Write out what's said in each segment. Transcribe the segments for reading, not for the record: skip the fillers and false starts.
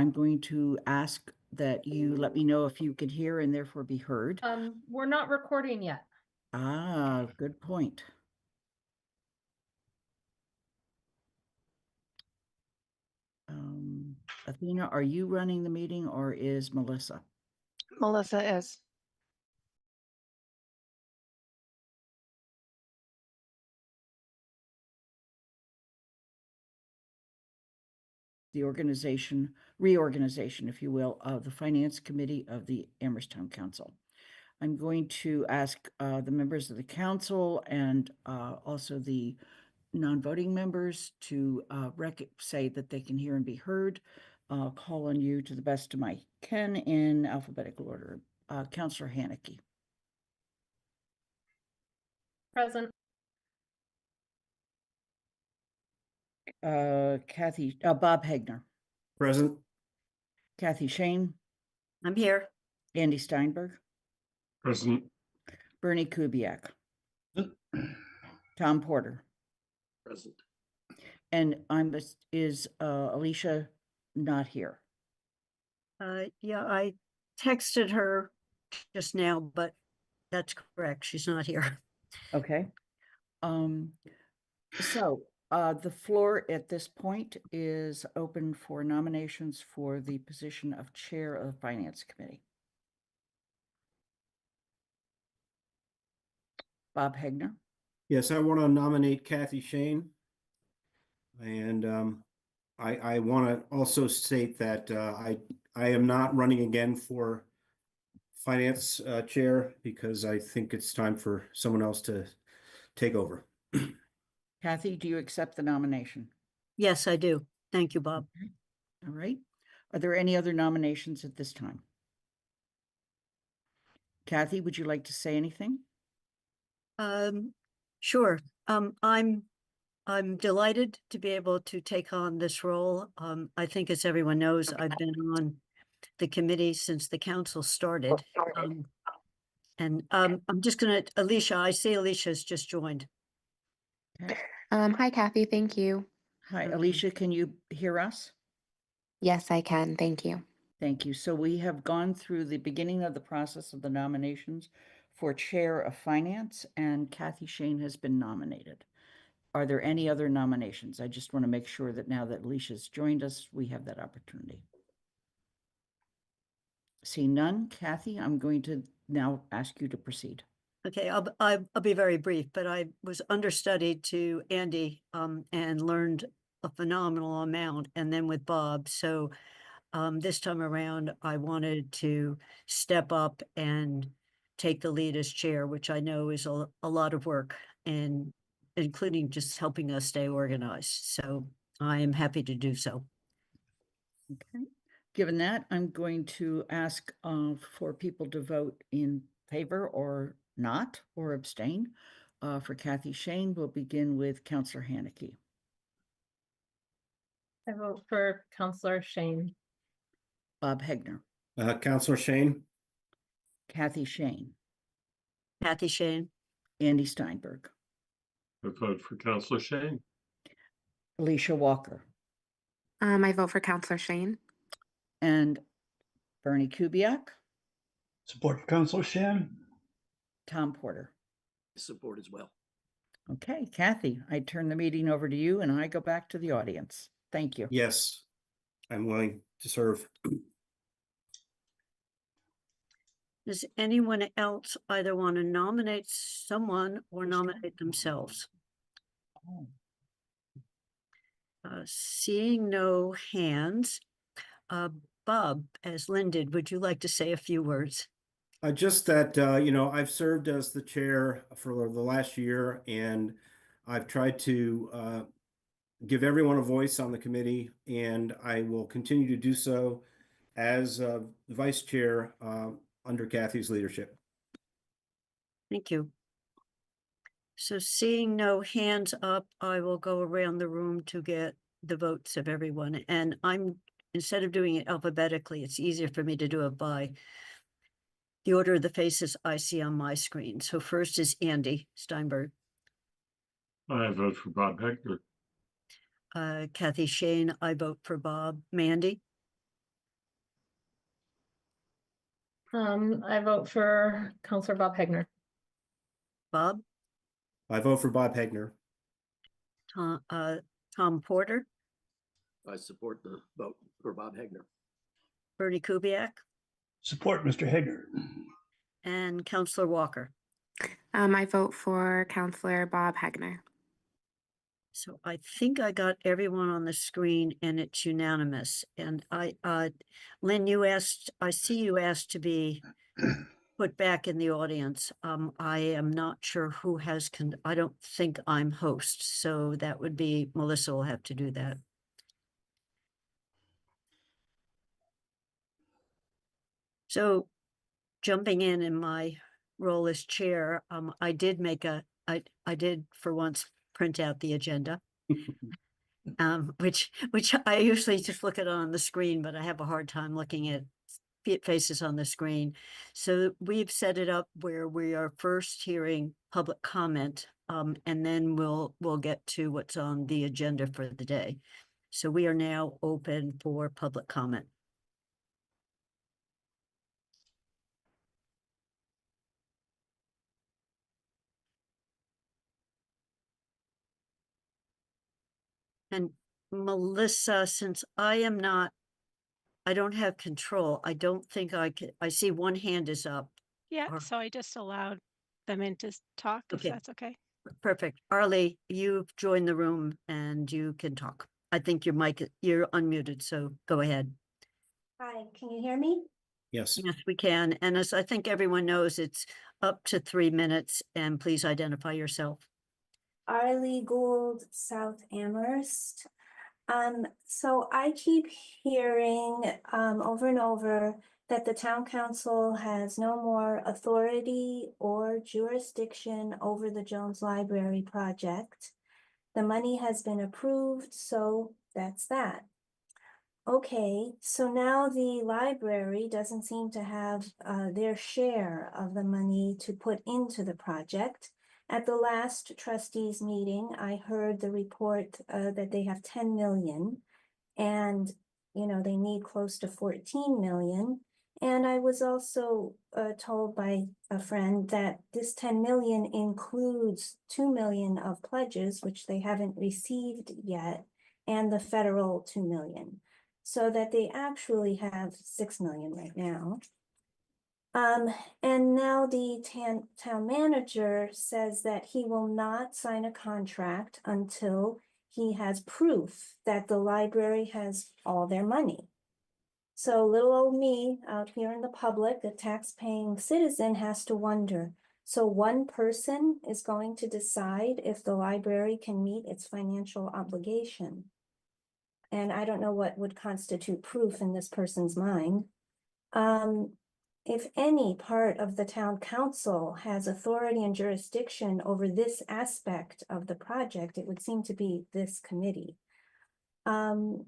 I'm going to ask that you let me know if you can hear and therefore be heard. We're not recording yet. Ah, good point. Athena, are you running the meeting or is Melissa? Melissa is. The reorganization, if you will, of the Finance Committee of the Amherst Town Council. I'm going to ask the members of the council and also the non-voting members to say that they can hear and be heard. I'll call on you to the best of my ken in alphabetical order. Councillor Haneke. Present. Bob Hegner. Present. Kathy Shane. I'm here. Andy Steinberg. Present. Bernie Kubiak. Tom Porter. Present. And is Alicia not here? Yeah, I texted her just now, but that's correct. She's not here. Okay. So the floor at this point is open for nominations for the position of Chair of the Finance Committee. Bob Hegner. Yes, I want to nominate Kathy Shane. And I want to also state that I am not running again for finance chair because I think it's time for someone else to take over. Kathy, do you accept the nomination? Yes, I do. Thank you, Bob. Okay. All right. Are there any other nominations at this time? Kathy, would you like to say anything? Sure. I'm delighted to be able to take on this role. I think, as everyone knows, I've been on the committee since the council started. I'm just gonna, Alicia, I see Alicia's just joined. Okay. Hi, Kathy. Thank you. Hi, Alicia, can you hear us? Yes, I can. Thank you. Thank you. So we have gone through the beginning of the process of the nominations for Chair of Finance, and Kathy Shane has been nominated. Are there any other nominations? I just want to make sure that now that Alicia's joined us, we have that opportunity. See none. Kathy, I'm going to now ask you to proceed. Okay, I'll be very brief, but I was understudied to Andy and learned a phenomenal amount, and then with Bob. So this time around, I wanted to step up and take the lead as chair, which I know is a lot of work, and including just helping us stay organized. So I am happy to do so. Okay. Given that, I'm going to ask for people to vote in favor or not, or abstain. For Kathy Shane, we'll begin with Councillor Haneke. I vote for Councillor Shane. Bob Hegner. Councillor Shane. Kathy Shane. Kathy Shane. Andy Steinberg. I vote for Councillor Shane. Alicia Walker. I vote for Councillor Shane. And Bernie Kubiak. Support for Councillor Shane. Tom Porter. Support as well. Okay, Kathy, I turn the meeting over to you and I go back to the audience. Thank you. Yes, I'm willing to serve. Does anyone else either want to nominate someone or nominate themselves? Seeing no hands, Bob, as Lynn did, would you like to say a few words? Just that, you know, I've served as the chair for the last year, and I've tried to give everyone a voice on the committee, and I will continue to do so as vice chair under Kathy's leadership. Thank you. So seeing no hands up, I will go around the room to get the votes of everyone. And instead of doing it alphabetically, it's easier for me to do it by the order of the faces I see on my screen. So first is Andy Steinberg. I vote for Bob Hegner. Kathy Shane, I vote for Bob. Mandy? I vote for Counselor Bob Hegner. Bob, I vote for Bob Hegner. Tom Porter, I support the vote for Bob Hegner. Bernie Kubiak, Support Mr. Hager. and Counselor Walker. I vote for Counselor Bob Hegner. So I think I got everyone on the screen and it's unanimous. And Lynn, I see you asked to be put back in the audience. I am not sure who has, I don't think I'm host, so that would be, Melissa will have to do that. So jumping in my role as chair, I did I did for once print out the agenda. Which I usually just look at on the screen, but I have a hard time looking at faces on the screen. So we've set it up where we are first hearing public comment, and then we'll get to what's on the agenda for the day. So we are now open for public comment. And Melissa, since I don't have control, I don't think I see one hand is up. Yeah, Or- so I just allowed them in to talk, if Okay. that's okay. Perfect. Arlie, you've joined the room and you can talk. I think you're unmuted, so go ahead. Hi, can you hear me? Yes. Yes, we can. And as I think everyone knows, it's up to 3 minutes, and please identify yourself. Arlie Gould, South Amherst. So I keep hearing over and over that the town council has no more authority or jurisdiction over the Jones Library project. The money has been approved, so that's that. Okay, so now the library doesn't seem to have their share of the money to put into the project. At the last trustees meeting, I heard the report that they have 10 million and, you know, they need close to 14 million. And I was also told by a friend that this 10 million includes 2 million of pledges, which they haven't received yet, and the federal 2 million. So that they actually have 6 million right now. And now the town manager says that he will not sign a contract until he has proof that the library has all their money. So little old me out here in the public, a tax-paying citizen, has to wonder. So one person is going to decide if the library can meet its financial obligation. And I don't know what would constitute proof in this person's mind. If any part of the town council has authority and jurisdiction over this aspect of the project, it would seem to be this committee. You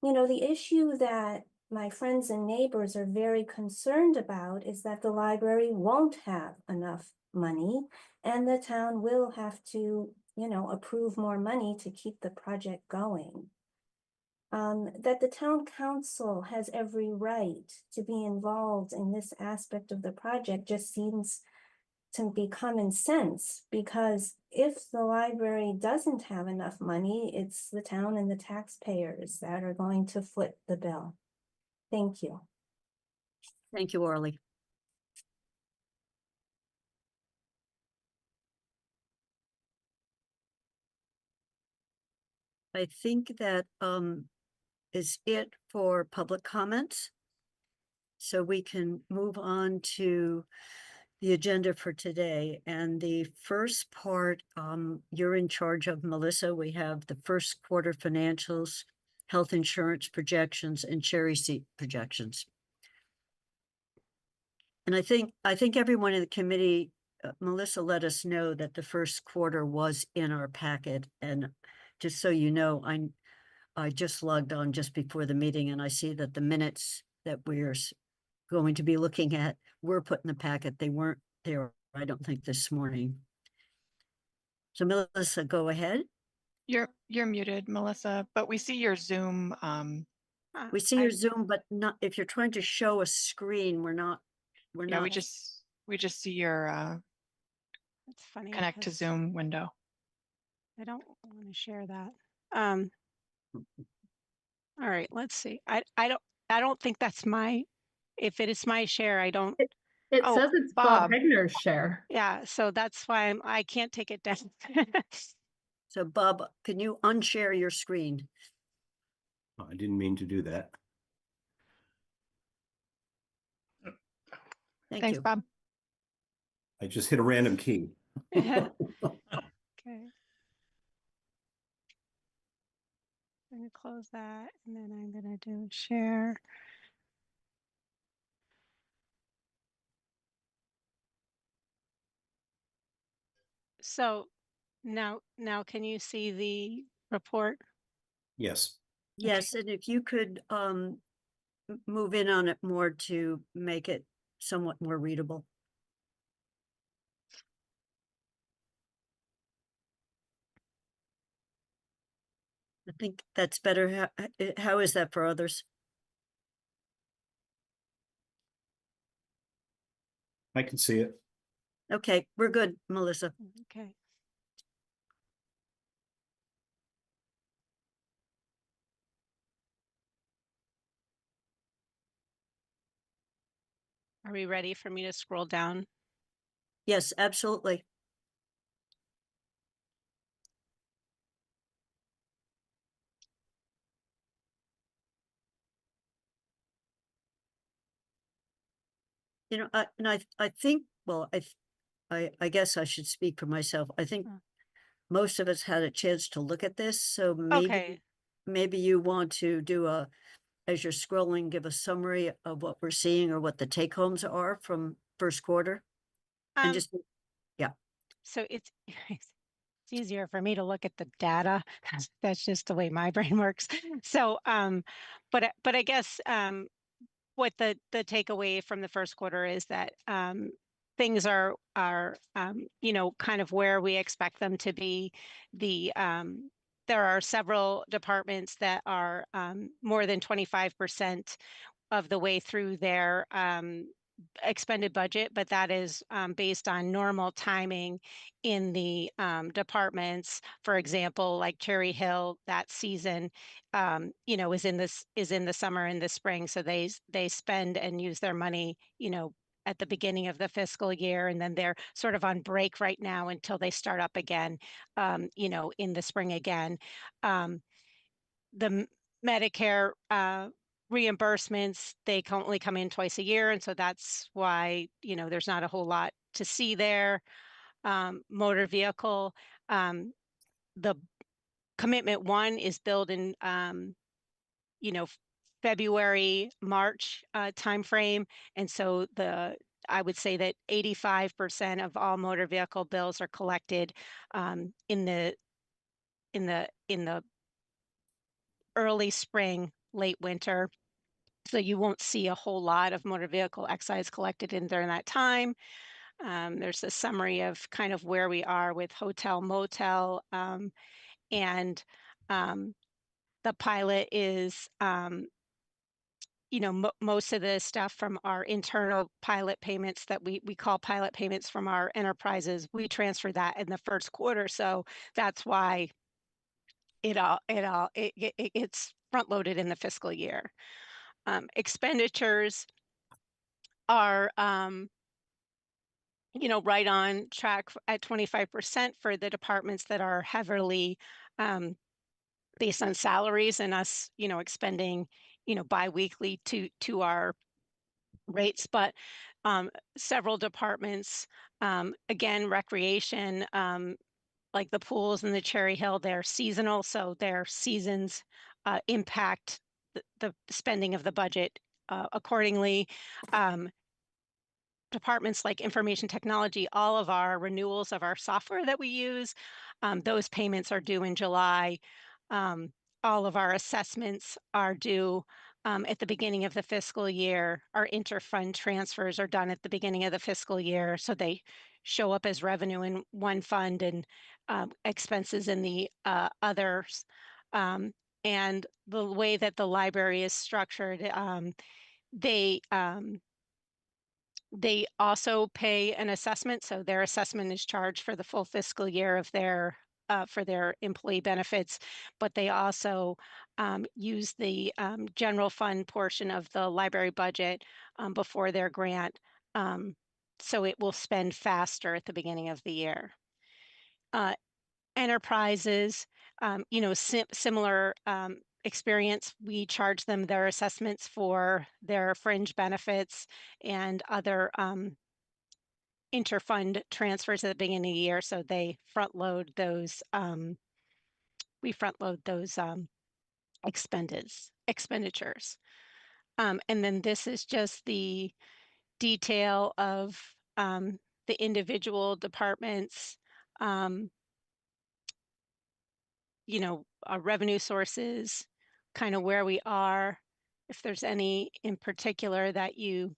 know, the issue that my friends and neighbors are very concerned about is that the library won't have enough money and the town will have to, you know, approve more money to keep the project going. That the town council has every right to be involved in this aspect of the project just seems to be common sense, because if the library doesn't have enough money, it's the town and the taxpayers that are going to foot the bill. Thank you. Thank you, Arlie. I think that is it for public comments. So we can move on to the agenda for today. And the first part, you're in charge of, Melissa. We have the first quarter financials, health insurance projections, and cherry seat projections. And I think everyone in the committee, Melissa let us know that the first quarter was in our packet. And just so you know, I just logged on just before the meeting and I see that the minutes that we're going to be looking at were put in the packet. They weren't there, I don't think, this morning. So Melissa, go ahead. You're muted, Melissa, but we see your Zoom. We see your Zoom, but not, if you're trying to show a screen, we're not we're Yeah, not. we just see your That's funny. connect to 'cause Zoom window. I don't want to share that. All right, let's see. I don't think that's my, if it is my share, I don't. It Oh, says it's Bob Bob. Hegner's share. Yeah, so that's why I can't take it down. So Bob, can you unshare your screen? I didn't mean to do that. Thank Thanks, you. Bob. I just hit a random key. Okay. I'm gonna close that and then I'm gonna do share. So now can you see the report? Yes. Yes, and if you could move in on it more to make it somewhat more readable. I think that's better. How is that for others? I can see it. Okay, we're good, Melissa. Okay. Are we ready for me to scroll down? Yes, absolutely. You know, I think, well, I guess I should speak for myself. I think Mm. most of us had a chance to look at this, so Okay. maybe you want to do as you're scrolling, give a summary of what we're seeing or what the take homes are from first quarter. And just, yeah. So it's it's easier for me to look at the data. That's just the way my brain works. So but I guess what the takeaway from the first quarter is that things are you know, kind of where we expect them to be. The there are several departments that are more than 25% of the way through their expended budget, but that is based on normal timing in the departments. For example, like Cherry Hill, that season, you know, is in the summer and the spring, so they spend and use their money, you know, at the beginning of the fiscal year, and then they're sort of on break right now until they start up again, you know, in the spring again. The Medicare reimbursements, they only come in twice a year, and so that's why, you know, there's not a whole lot to see there. Motor vehicle, the commitment one is billed in, you know, February, March timeframe, and so I would say that 85% of all motor vehicle bills are collected in the early spring, late winter. So you won't see a whole lot of motor vehicle excise collected in during that time. There's a summary of kind of where we are with hotel, motel, and the pilot is, you know, most of the stuff from our internal pilot payments that we call pilot payments from our enterprises, we transfer that in the first quarter. So that's why it's front loaded in the fiscal year. Expenditures are, you know, right on track at 25% for the departments that are heavily based on salaries and us, you know, expending, you know, biweekly to our rates. But several departments, again, recreation, like the pools and the Cherry Hill, they're seasonal, so their seasons impact the spending of the budget accordingly. Departments like information technology, all of our renewals of our software that we use, those payments are due in July. All of our assessments are due at the beginning of the fiscal year. Our interfund transfers are done at the beginning of the fiscal year, so they show up as revenue in one fund and expenses in the others. And the way that the library is structured, they They also pay an assessment, so their assessment is charged for the full fiscal year of their for their employee benefits, but they also use the general fund portion of the library budget before their grant, so it will spend faster at the beginning of the year. Enterprises, similar experience. We charge them their assessments for their fringe benefits and other interfund transfers at the beginning of the year, so they front load those. We front load those expenditures. And then this is just the detail of the individual departments. Revenue sources, kind of where we are. If there's any in particular that you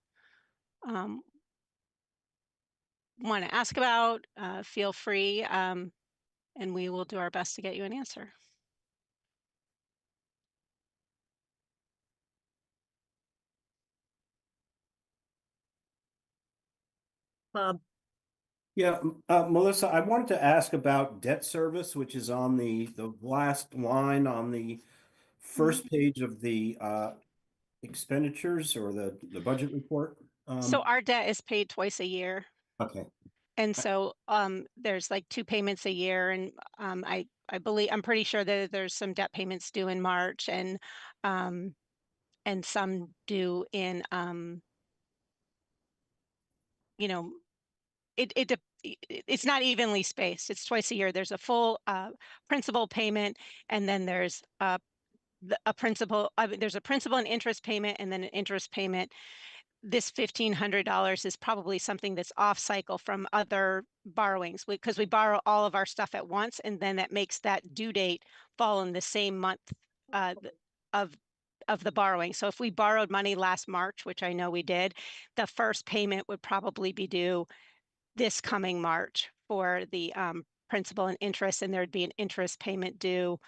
want to ask about, feel free, and we will do our best to get you an answer. Bob, Yeah, Melissa, I wanted to ask about debt service, which is on the last line on the first page of the expenditures or the budget report. So our debt is paid twice a year. Okay. And so there's like 2 payments a year, and I believe, I'm pretty sure that there's some debt payments due in March and some due in it's not evenly spaced. It's twice a year. There's a full principal payment, and then there's a principal. There's a principal and interest payment, and then an interest payment. This $1,500 is probably something that's off cycle from other borrowings, because we borrow all of our stuff at once, and then that makes that due date fall in the same month of the borrowing. So if we borrowed money last March, which I know we did, the first payment would probably be due this coming March for the principal and interest, and there'd be an interest payment due.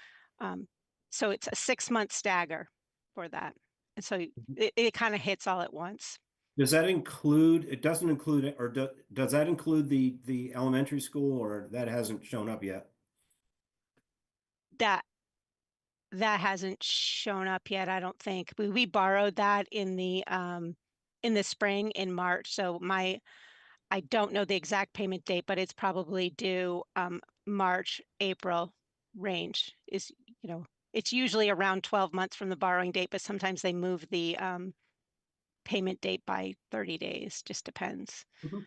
So it's a 6-month stagger for that. And so it kind of hits all at once. Does that include, it doesn't include, or does that include the elementary school, or that hasn't shown up yet? That hasn't shown up yet, I don't think. We borrowed that in the spring, in March. So I don't know the exact payment date, but it's probably due March, April range. It's usually around 12 months from the borrowing date, but sometimes they move the payment date by 30 days, just depends. Mhm.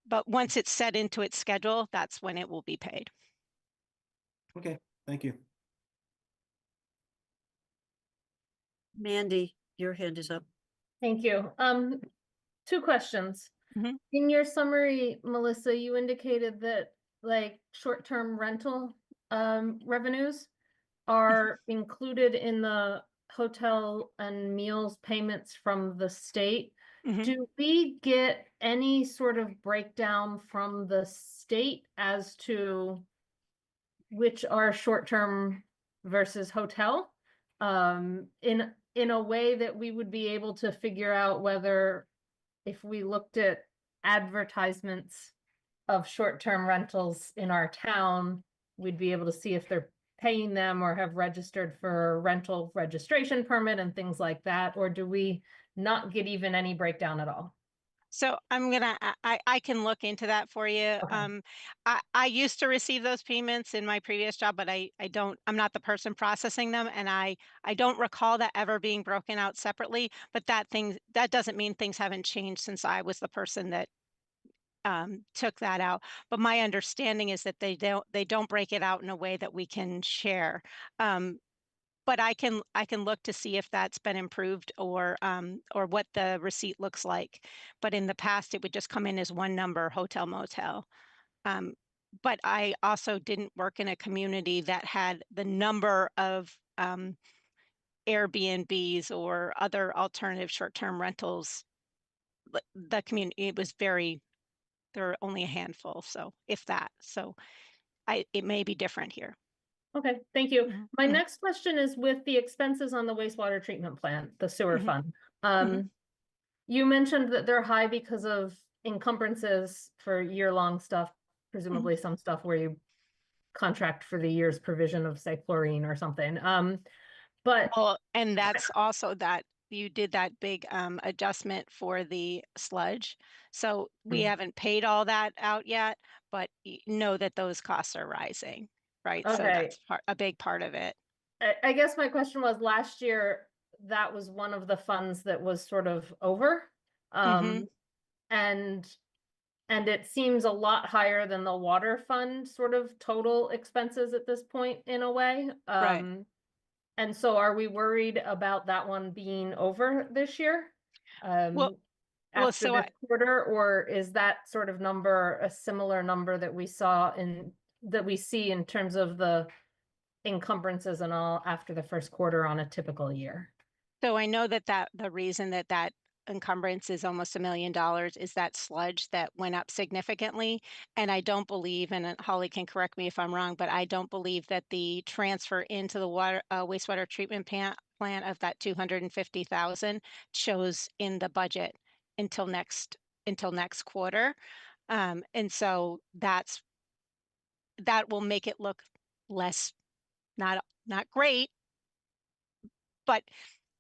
But once it's set into its schedule, that's when it will be paid. Okay, thank you. Mandy, your hand is up. Thank you. 2 questions. Mhm. In your summary, Melissa, you indicated that like short-term rental revenues are included in the hotel and meals payments from the state. Mhm. Do we get any sort of breakdown from the state as to which are short-term versus hotel? In a way that we would be able to figure out whether, if we looked at advertisements of short-term rentals in our town, we'd be able to see if they're paying them or have registered for a rental registration permit and things like that, or do we not get even any breakdown at all? So I can look into that for you. Okay. I used to receive those payments in my previous job, but I'm not the person processing them, and I don't recall that ever being broken out separately. But that doesn't mean things haven't changed since I was the person that took that out. But my understanding is that they don't break it out in a way that we can share. But I can look to see if that's been improved, or what the receipt looks like. But in the past, it would just come in as one number, hotel, motel. But I also didn't work in a community that had the number of Airbnbs or other alternative short-term rentals. The community, there are only a handful, so if that. So it may be different here. Okay, thank you. Mhm, My mhm. next question is with the expenses on the wastewater treatment plant, the sewer Mhm. fund. Mhm. You mentioned that they're high because of encumbrances for year-long stuff, presumably some stuff where you contract for the year's provision of, say, chlorine or something. But Well, and that's also that you did that big adjustment for the sludge. So we haven't paid all that out yet, but know that those costs are rising, right? So Okay. that's a big part of it. I guess my question was, last year, that was one of the funds that was sort of over. Mhm. And it seems a lot higher than the water fund sort of total expenses at this point in a way. Right. And so are we worried about that one being over this year? Well, After so this quarter, or is that sort of number a similar number that we see in terms of the encumbrances and all after the first quarter on a typical year? So I know that the reason that encumbrance is almost $1 million is that sludge that went up significantly. And I don't believe, and Holly can correct me if I'm wrong, but I don't believe that the transfer into the wastewater treatment plant of that 250,000 shows in the budget until next quarter. And so that will make it look less, not great, but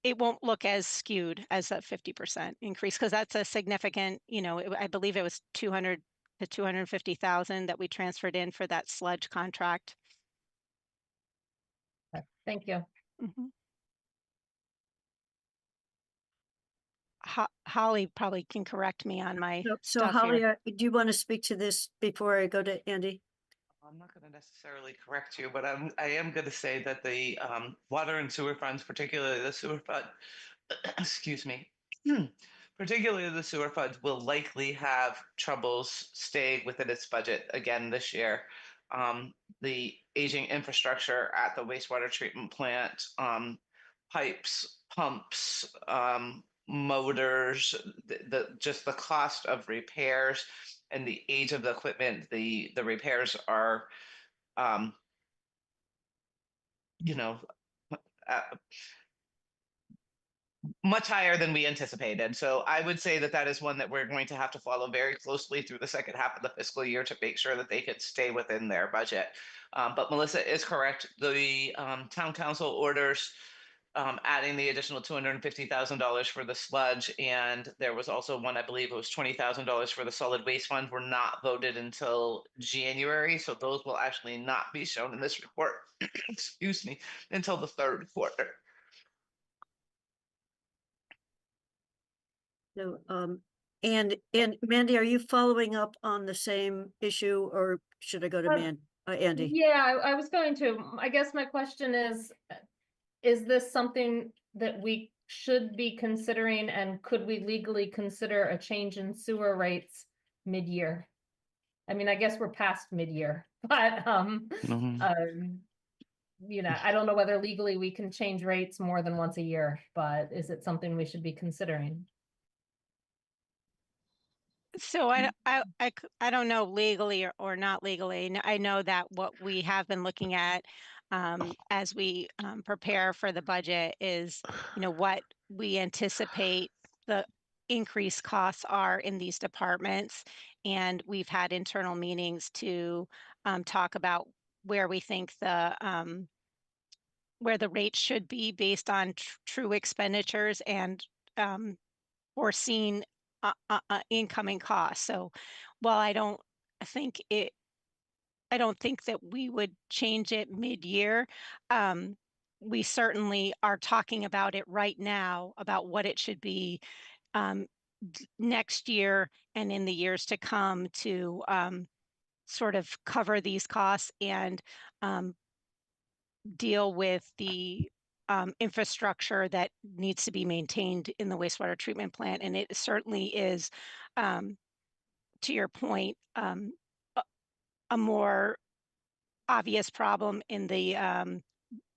it won't look as skewed as a 50% increase, because that's a significant, I believe it was 200 to 250,000 that we transferred in for that sludge contract. Thank you. Mhm. Holly probably can correct me on my So stuff Holly, here. do you want to speak to this before I go to Andy? I'm not going to necessarily correct you, but I am going to say that the water and sewer funds, particularly the sewer fund, excuse me, particularly the sewer funds, will likely have troubles staying within its budget again this year. The aging infrastructure at the wastewater treatment plant, pipes, pumps, motors, just the cost of repairs and the age of the equipment, the repairs are, um, you know, uh, much higher than we anticipated. So I would say that that is one that we're going to have to follow very closely through the second half of the fiscal year to make sure that they could stay within their budget. But Melissa is correct. The town council orders adding the additional $250,000 for the sludge, and there was also one, I believe it was $20,000 for the solid waste fund, were not voted until January, so those will actually not be shown in this report. Excuse me, until the third quarter. So, and Mandy, are you following up on the same issue, or should I go to Andy? Yeah, I was going to. I guess my question is this something that we should be considering, and could we legally consider a change in sewer rates mid-year? I mean, I guess we're past mid-year, but I don't know whether legally we can change rates more than once a year, but is it something we should be considering? So I don't know legally or not legally. I know that what we have been looking at as we prepare for the budget is, what we anticipate the increased costs are in these departments. And we've had internal meetings to talk about where we think where the rate should be based on true expenditures and foreseen incoming costs. So while I don't think that we would change it mid-year, we certainly are talking about it right now about what it should be next year and in the years to come to sort of cover these costs and deal with the infrastructure that needs to be maintained in the wastewater treatment plant. And it certainly is, to your point, a more obvious problem in the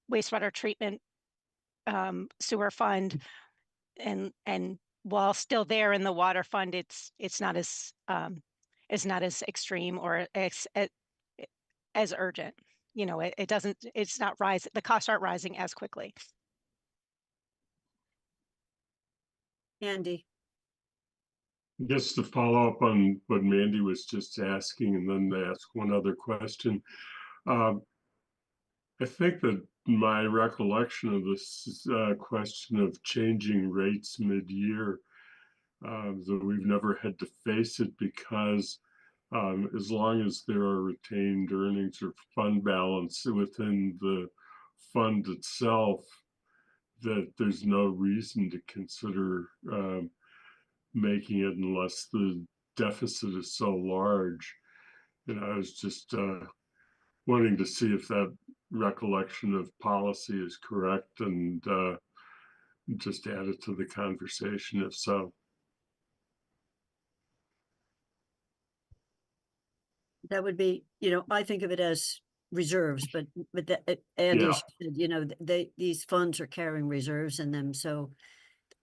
wastewater treatment sewer fund. And while still there in the water fund, it's not as extreme or as urgent. It doesn't, it's not rising, the costs aren't rising as quickly. Andy. Just to follow up on what Mandy was just asking, and then to ask one other question. Um, I think that my recollection of this question of changing rates mid-year, that we've never had to face it because as long as there are retained earnings or fund balance within the fund itself, that there's no reason to consider making it unless the deficit is so large. And I was just wanting to see if that recollection of policy is correct and just add it to the conversation if so. That would be, I think of it as reserves, but Andy Yeah. said, these funds are carrying reserves in them. So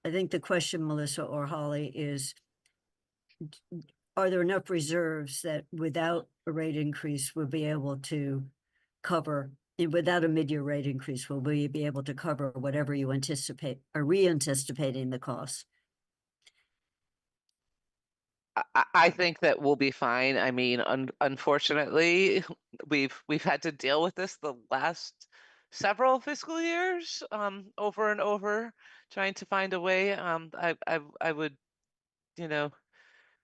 I think the question, Melissa or Holly, is are there enough reserves that without a rate increase, we'll be able to cover, without a mid-year rate increase, will we be able to cover whatever you anticipate, are re-anticipating the costs? I think that we'll be fine. I mean, unfortunately, we've had to deal with this the last several fiscal years, over and over, trying to find a way. I would, you know,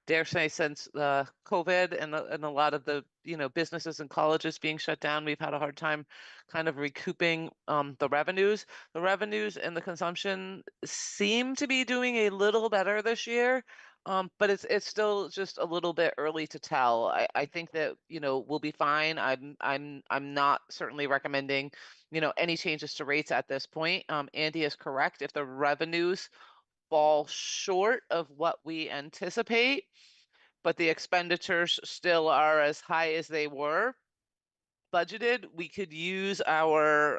dare say since COVID and a lot of the businesses and colleges being shut down, we've had a hard time kind of recouping the revenues. The revenues and the consumption seem to be doing a little better this year, but it's still just a little bit early to tell. I think that we'll be fine. I'm not certainly recommending any changes to rates at this point. Andy is correct. If the revenues fall short of what we anticipate, but the expenditures still are as high as they were budgeted, we could use our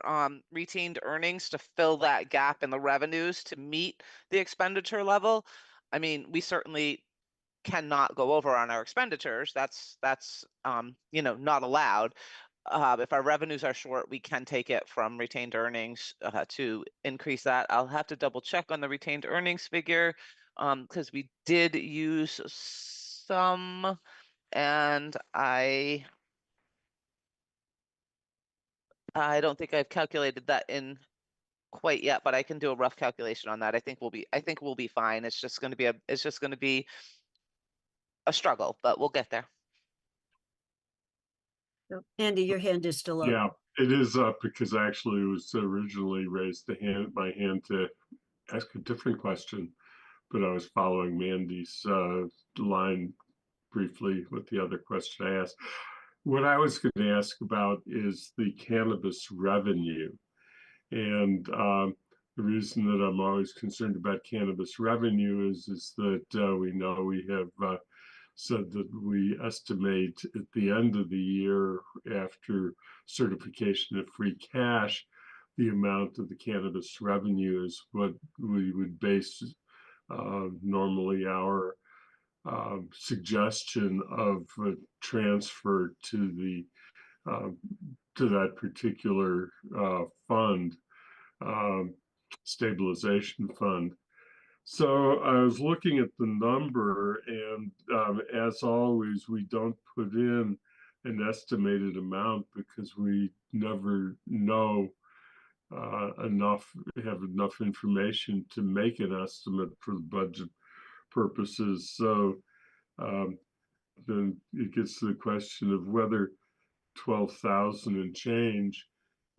retained earnings to fill that gap in the revenues to meet the expenditure level. I mean, we certainly cannot go over on our expenditures. That's not allowed. If our revenues are short, we can take it from retained earnings to increase that. I'll have to double check on the retained earnings figure because we did use some, and I don't think I've calculated that in quite yet, but I can do a rough calculation on that. I think we'll be fine. It's just going to be a struggle, but we'll get there. So, Andy, your hand is still up. Yeah, it is up because I actually was originally raised my hand to ask a different question, but I was following Mandy's line briefly with the other question I asked. What I was going to ask about is the cannabis revenue. And the reason that I'm always concerned about cannabis revenue is that we know we have said that we estimate at the end of the year after certification of free cash, the amount of the cannabis revenue is what we would base normally our suggestion of a transfer to the to that particular fund, stabilization fund. So I was looking at the number, and as always, we don't put in an estimated amount because we never know have enough information to make an estimate for the budget purposes. So then it gets to the question of whether 12,000 and change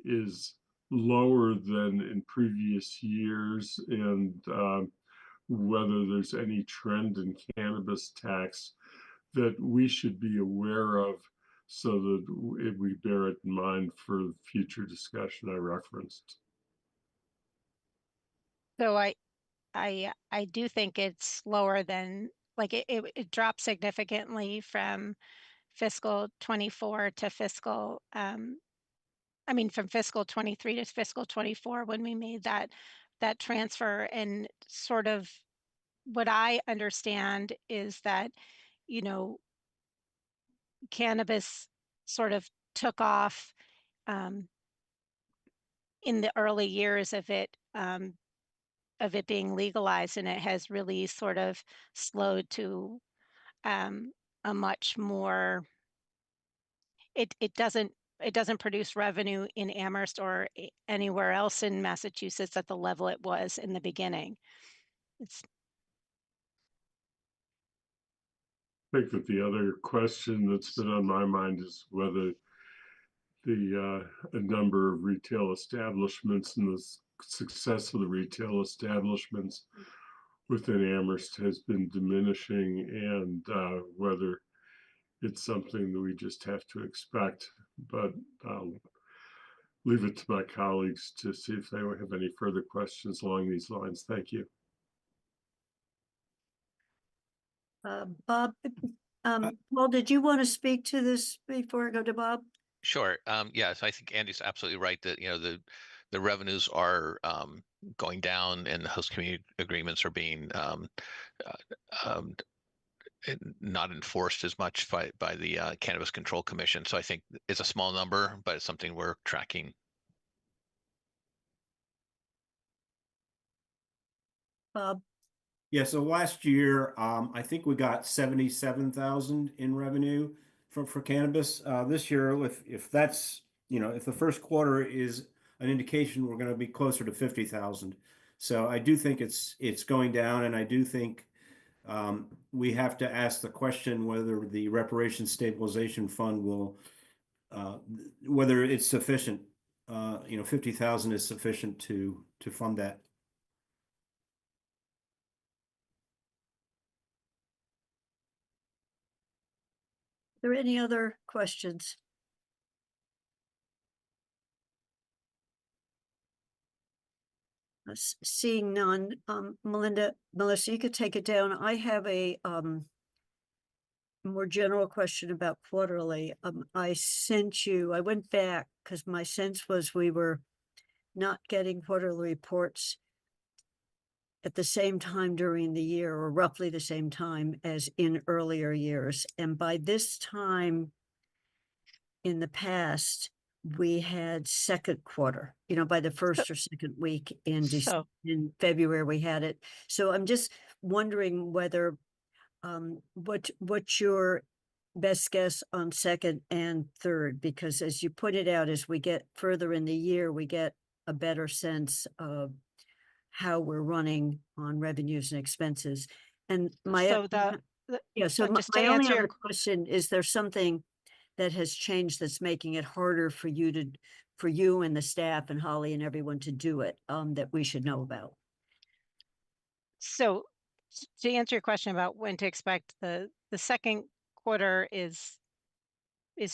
is lower than in previous years, and whether there's any trend in cannabis tax that we should be aware of so that we bear it in mind for future discussion I referenced. So I do think it's lower than, like, it dropped significantly from fiscal 24 to fiscal, from fiscal 23 to fiscal 24 when we made that transfer. And sort of what I understand is that, cannabis sort of took off in the early years of it of it being legalized, and it has really sort of slowed to a much more. It doesn't produce revenue in Amherst or anywhere else in Massachusetts at the level it was in the beginning. It's I think that the other question that's been on my mind is whether the a number of retail establishments and the success of the retail establishments within Amherst has been diminishing, and whether it's something that we just have to expect. But I'll leave it to my colleagues to see if they have any further questions along these lines. Thank you. Bob, well, did you want to speak to this before I go to Bob? Sure. Yes, I think Andy's absolutely right that, you know, the revenues are going down and the host community agreements are being not enforced as much by the Cannabis Control Commission. So I think it's a small number, but it's something we're tracking. Bob? Yeah, so last year, I think we got 77,000 in revenue for cannabis. This year, if that's, you know, if the first quarter is an indication, we're going to be closer to 50,000. So I do think it's going down, and I do think we have to ask the question whether the Reparation Stabilization Fund will, whether it's sufficient. 50,000 is sufficient to fund that. Are there any other questions? Seeing none, Melissa, you could take it down. I have a more general question about quarterly. I went back because my sense was we were not getting quarterly reports at the same time during the year, or roughly the same time as in earlier years. And by this time in the past, we had second quarter, by the first or second week in February, we had it. So I'm just wondering whether, what's your best guess on second and third? Because as you pointed out, as we get further in the year, we get a better sense of how we're running on revenues and expenses. And my so the just to my only answer other your question is, there something that has changed that's making it harder for you and the staff and Holly and everyone to do it, that we should know about? So to answer your question about when to expect, the second quarter is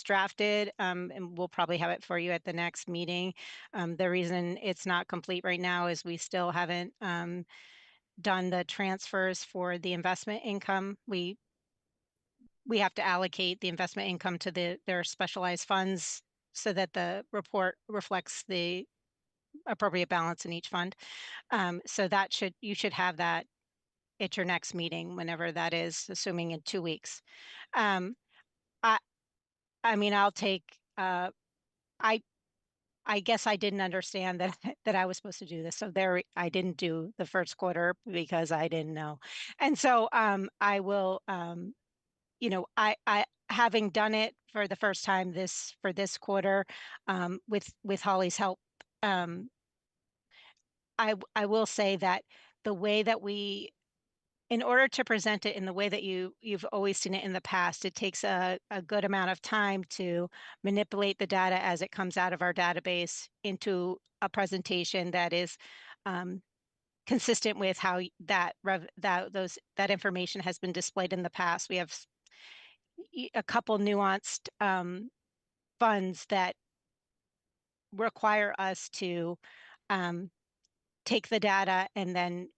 drafted, and we'll probably have it for you at the next meeting. The reason it's not complete right now is we still haven't done the transfers for the investment income. We have to allocate the investment income to their specialized funds so that the report reflects the appropriate balance in each fund. So you should have that at your next meeting, whenever that is, assuming in 2 weeks. I mean, I'll take, I guess I didn't understand that that I was supposed to do this. So I didn't do the first quarter because I didn't know. And so I will, I having done it for the first time for this quarter, with Holly's help, I will say that the way that in order to present it in the way that you've always seen it in the past, it takes a good amount of time to manipulate the data as it comes out of our database into a presentation that is consistent with how that information has been displayed in the past. We have a couple nuanced funds that require us to take the data and then,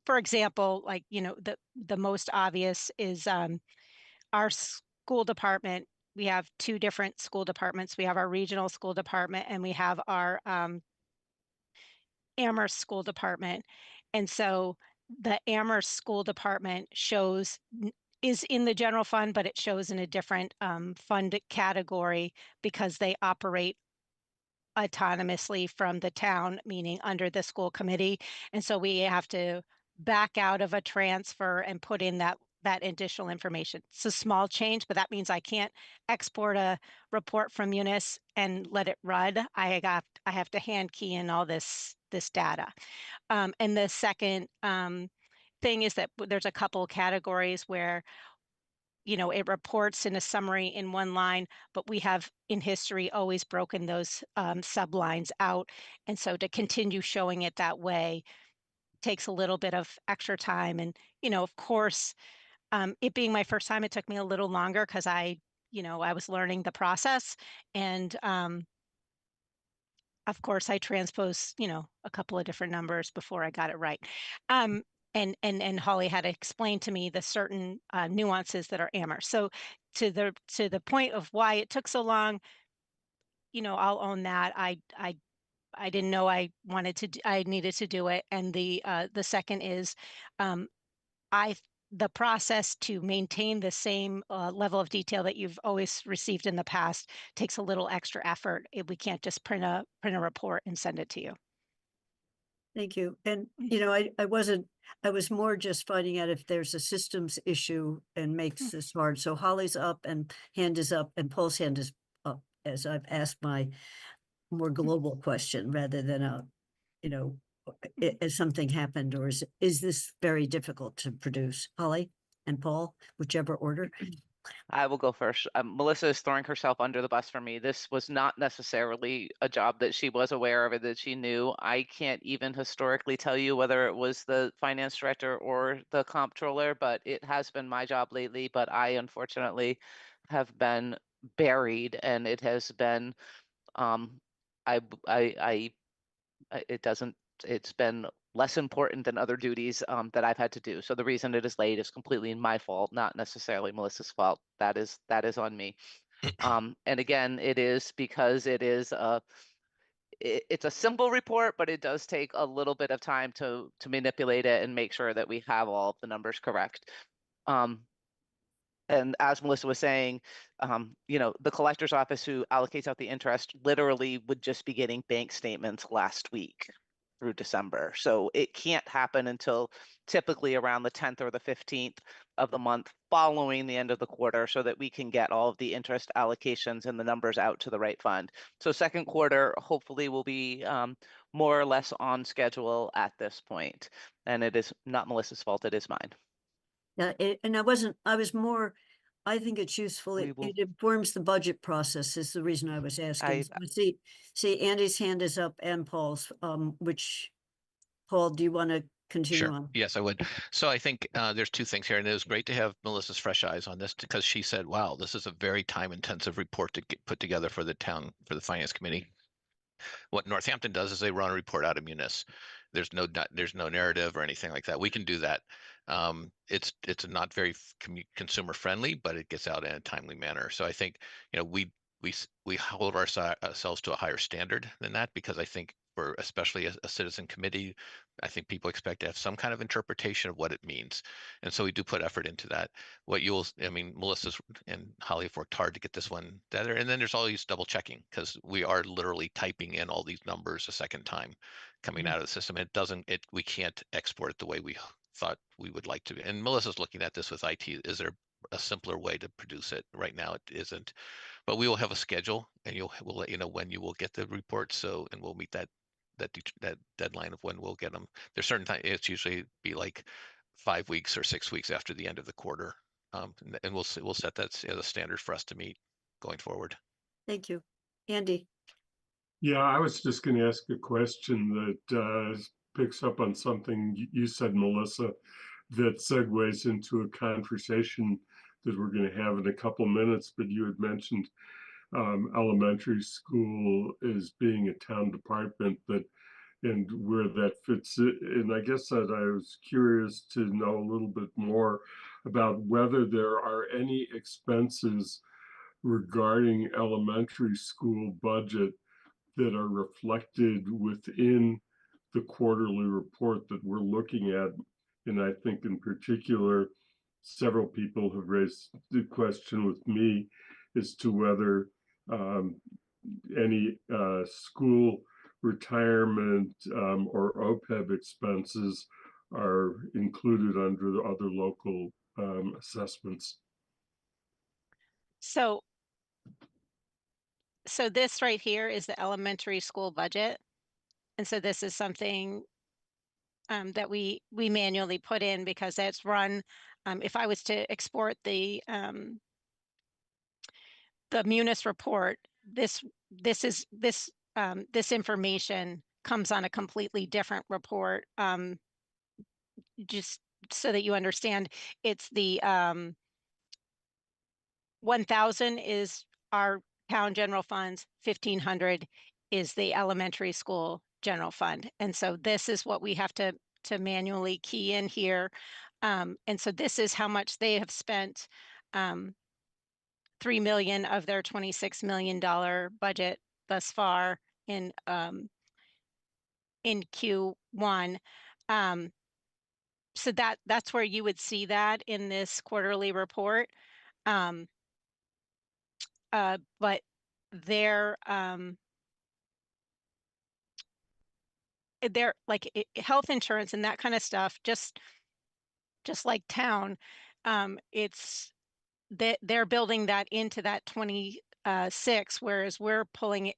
for example, like, the most obvious is our school department. We have 2 different school departments. We have our regional school department and we have our Amherst school department. And so the Amherst school department is in the general fund, but it shows in a different fund category because they operate autonomously from the town, meaning under the school committee. And so we have to back out of a transfer and put in that additional information. It's a small change, but that means I can't export a report from Munis and let it run. I have to hand key in all this data. And the second thing is that there's a couple categories where it reports in a summary in one line, but we have in history always broken those sublines out. And so to continue showing it that way takes a little bit of extra time. And, of course, it being my first time, it took me a little longer because I was learning the process. And of course, I transposed, a couple of different numbers before I got it right. And Holly had to explain to me the certain nuances that are Amherst. So to the point of why it took so long, I'll own that. I didn't know I needed to do it. And the second is, um, the process to maintain the same level of detail that you've always received in the past takes a little extra effort. We can't just print a report and send it to you. Thank you. And, I was more just finding out if there's a systems issue and makes this hard. So Holly's up and hand is up and Paul's hand is up as I've asked my more global question rather than as something happened, or is this very difficult to produce? Holly and Paul, whichever order. I will go first. Melissa is throwing herself under the bus for me. This was not necessarily a job that she was aware of or that she knew. I can't even historically tell you whether it was the finance director or the comptroller, but it has been my job lately. But I unfortunately have been buried, and it has been, it's been less important than other duties that I've had to do. So the reason it is late is completely my fault, not necessarily Melissa's fault. That is on me. And again, it is because it's a simple report, but it does take a little bit of time to manipulate it and make sure that we have all of the numbers correct. And as Melissa was saying, the collector's office who allocates out the interest literally would just be getting bank statements last week through December. So it can't happen until typically around the 10th or the 15th of the month following the end of the quarter so that we can get all of the interest allocations and the numbers out to the right fund. So second quarter hopefully will be more or less on schedule at this point. And it is not Melissa's fault, it is mine. Yeah, I think it's useful. It informs the budget process is the reason I was asking. See, Andy's hand is up and Paul's, Paul, do you want to continue on? Yes, I would. So I think there's two things here, and it was great to have Melissa's fresh eyes on this because she said, wow, this is a very time-intensive report to put together for the town, for the finance committee. What Northampton does is they run a report out of Munis. There's no narrative or anything like that. We can do that. It's not very consumer friendly, but it gets out in a timely manner. So I think we hold ourselves to a higher standard than that because I think for especially a citizen committee, I think people expect to have some kind of interpretation of what it means. And so we do put effort into that. Melissa's and Holly have worked hard to get this one together. And then there's always double checking because we are literally typing in all these numbers a second time coming out of the system. We can't export it the way we thought we would like to. And Melissa's looking at this with IT. Is there a simpler way to produce it? Right now it isn't, but we will have a schedule and we'll let you know when you will get the report. So, and we'll meet that deadline of when we'll get them. There's certain times it's usually be like 5 weeks or 6 weeks after the end of the quarter. And we'll set that as a standard for us to meet going forward. Thank you. Andy. Yeah, I was just going to ask a question that picks up on something you said, Melissa, that segues into a conversation that we're going to have in a couple minutes. But you had mentioned elementary school as being a town department and where that fits in. And I guess that I was curious to know a little bit more about whether there are any expenses regarding elementary school budget that are reflected within the quarterly report that we're looking at. And I think in particular, several people have raised the question with me as to whether any school retirement or OPEB expenses are included under the other local assessments. So this right here is the elementary school budget. And so this is something that we manually put in because that's run. If I was to export the Munis report, this information comes on a completely different report. Just so that you understand, it's the 1,000 is our town general funds, 1,500 is the elementary school general fund. And so this is what we have to manually key in here. And so this is how much they have spent, 3 million of their $26 million budget thus far in Q1. So that's where you would see that in this quarterly report. But their like health insurance and that kind of stuff, just like town, it's they're building that into that 26, whereas we're pulling it,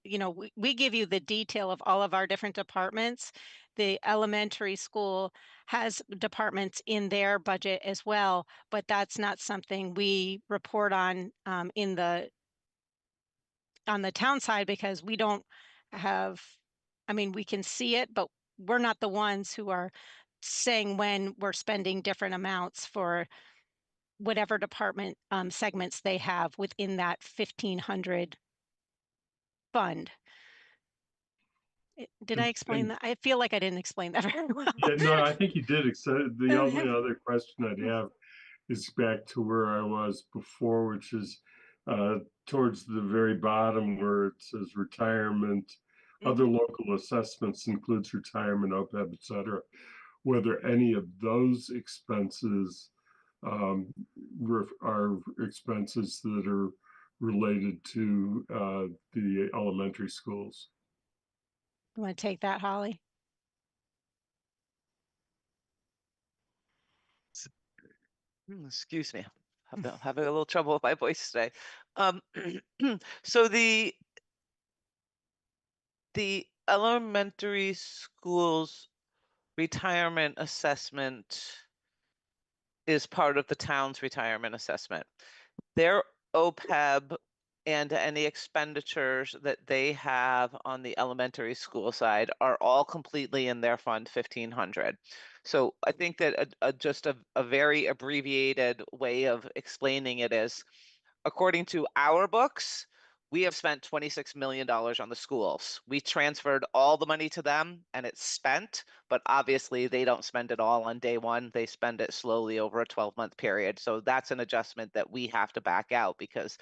we give you the detail of all of our different departments. The elementary school has departments in their budget as well, but that's not something we report on on the town side because we don't have, we can see it, but we're not the ones who are saying when we're spending different amounts for whatever department segments they have within that 1,500 fund. Did I explain that? I feel like I didn't explain that very well. Yeah, no, I think you did. The only other question I'd have is back to where I was before, which is towards the very bottom where it says retirement, other local assessments includes retirement, OPEB, et cetera. Whether any of those expenses are expenses that are related to the elementary schools. You want to take that, Holly? Excuse me, having a little trouble with my voice today. So the elementary schools retirement assessment is part of the town's retirement assessment. Their OPEB and any expenditures that they have on the elementary school side are all completely in their fund 1,500. So I think that just a very abbreviated way of explaining it is, according to our books, we have spent $26 million on the schools. We transferred all the money to them and it's spent, but obviously they don't spend it all on day one. They spend it slowly over a 12-month period. So that's an adjustment that we have to back out because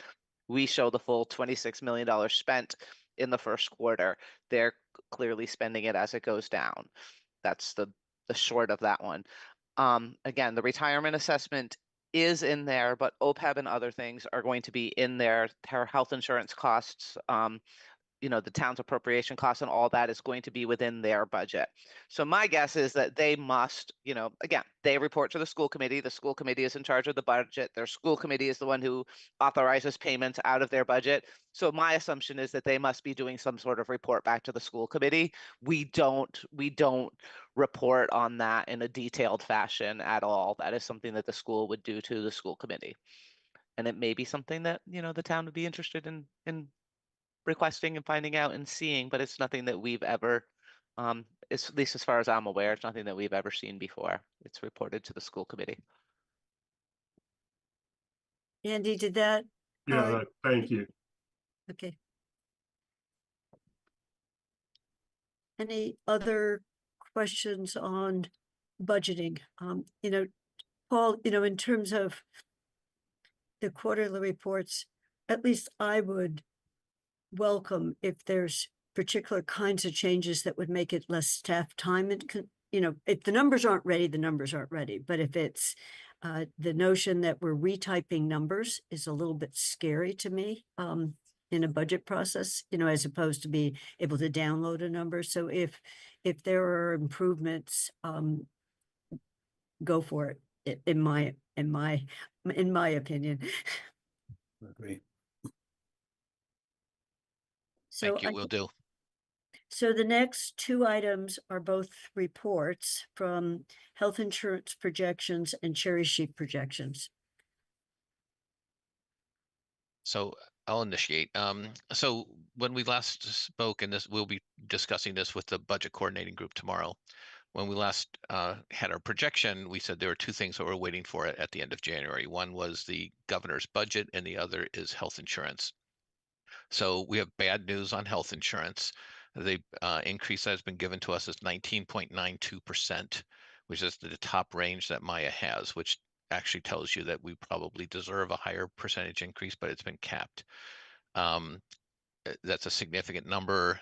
we show the full $26 million spent in the first quarter. They're clearly spending it as it goes down. That's the short of that one. Again, the retirement assessment is in there, but OPEB and other things are going to be in there. Her health insurance costs, the town's appropriation costs and all that is going to be within their budget. So my guess is that they must, again, they report to the school committee. The school committee is in charge of the budget. Their school committee is the one who authorizes payments out of their budget. So my assumption is that they must be doing some sort of report back to the school committee. We don't report on that in a detailed fashion at all. That is something that the school would do to the school committee. And it may be something that, the town would be interested in requesting and finding out and seeing, but it's nothing that we've ever, at least as far as I'm aware, it's nothing that we've ever seen before. It's reported to the school committee. Andy, did that? Yeah, thank you. Okay. Any other questions on budgeting? Paul, in terms of the quarterly reports, at least I would welcome if there's particular kinds of changes that would make it less staff time and, if the numbers aren't ready, the numbers aren't ready. But if it's the notion that we're retyping numbers is a little bit scary to me. in a budget process, as opposed to be able to download a number. So if there are improvements, go for it, in my opinion. Agree. So Thank you, will do. So the next two items are both reports from health insurance projections and cherry sheet projections. So I'll initiate. So when we last spoke, and this, we'll be discussing this with the budget coordinating group tomorrow. When we last had our projection, we said there were two things that we're waiting for at the end of January. One was the governor's budget, and the other is health insurance. So we have bad news on health insurance. The increase that has been given to us is 19.92%, which is the top range that Maya has, which actually tells you that we probably deserve a higher percentage increase, but it's been capped. That's a significant number.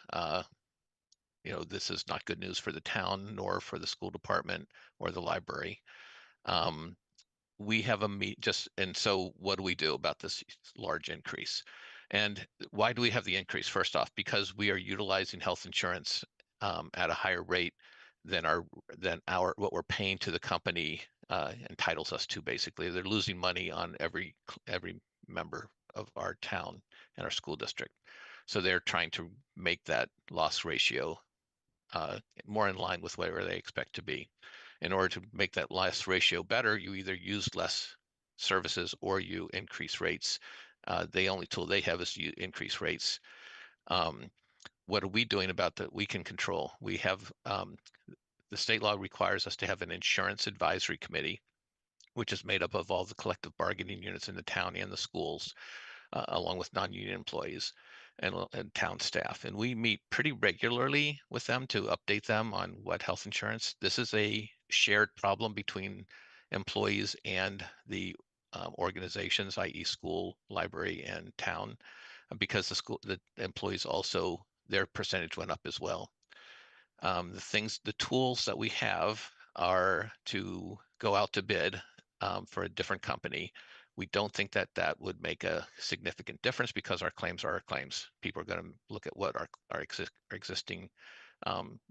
This is not good news for the town, nor for the school department or the library. We have a and so what do we do about this large increase? And why do we have the increase? First off, because we are utilizing health insurance at a higher rate than what we're paying to the company entitles us to. Basically, they're losing money on every member of our town and our school district. So they're trying to make that loss ratio more in line with whatever they expect to be. In order to make that loss ratio better, you either use less services or you increase rates. The only tool they have is you increase rates. What are we doing about that we can control? We have the state law requires us to have an insurance advisory committee, which is made up of all the collective bargaining units in the town and the schools, along with non-union employees and town staff. And we meet pretty regularly with them to update them on what health insurance. This is a shared problem between employees and the organizations, i.e. school, library, and town, because the employees also, their percentage went up as well. The tools that we have are to go out to bid for a different company. We don't think that that would make a significant difference because our claims are our claims. People are going to look at what our existing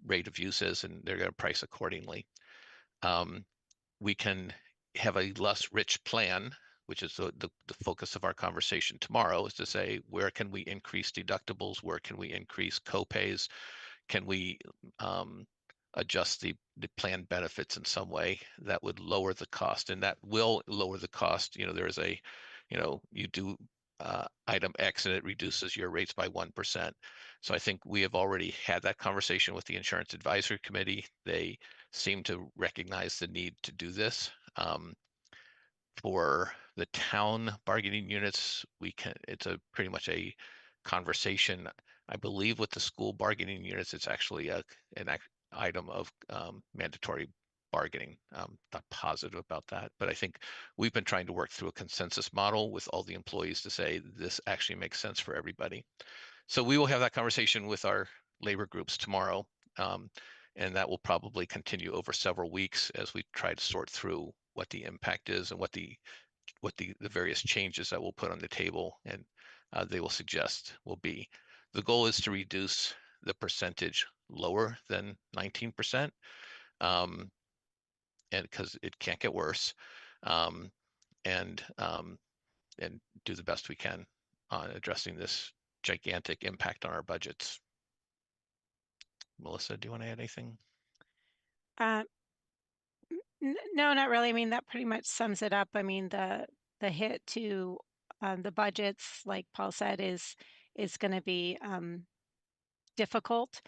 rate of use is, and they're going to price accordingly. We can have a less rich plan, which is the focus of our conversation tomorrow, is to say, where can we increase deductibles? Where can we increase copays? Can we adjust the plan benefits in some way that would lower the cost? And that will lower the cost. There is you do item X and it reduces your rates by 1%. So I think we have already had that conversation with the Insurance Advisory Committee. They seem to recognize the need to do this. For the town bargaining units, it's pretty much a conversation. I believe with the school bargaining units, it's actually an item of mandatory bargaining. I'm not positive about that, but I think we've been trying to work through a consensus model with all the employees to say this actually makes sense for everybody. So we will have that conversation with our labor groups tomorrow, and that will probably continue over several weeks as we try to sort through what the impact is and what the various changes that we'll put on the table and they will suggest will be. The goal is to reduce the percentage lower than 19%, and because it can't get worse, and do the best we can on addressing this gigantic impact on our budgets. Melissa, do you want to add anything? No, not really. I mean, that pretty much sums it up. I mean, the hit to the budgets, like Paul said, is going to be difficult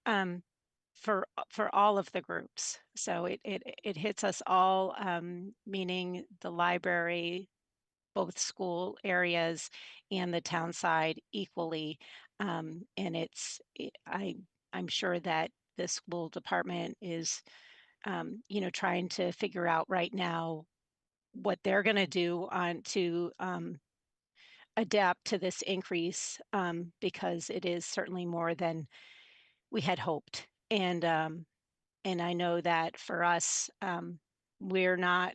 for all of the groups. So it hits us all, meaning the library, both school areas and the town side equally. And I'm sure that the school department is trying to figure out right now what they're going to do to adapt to this increase, because it is certainly more than we had hoped. And I know that for us, we're not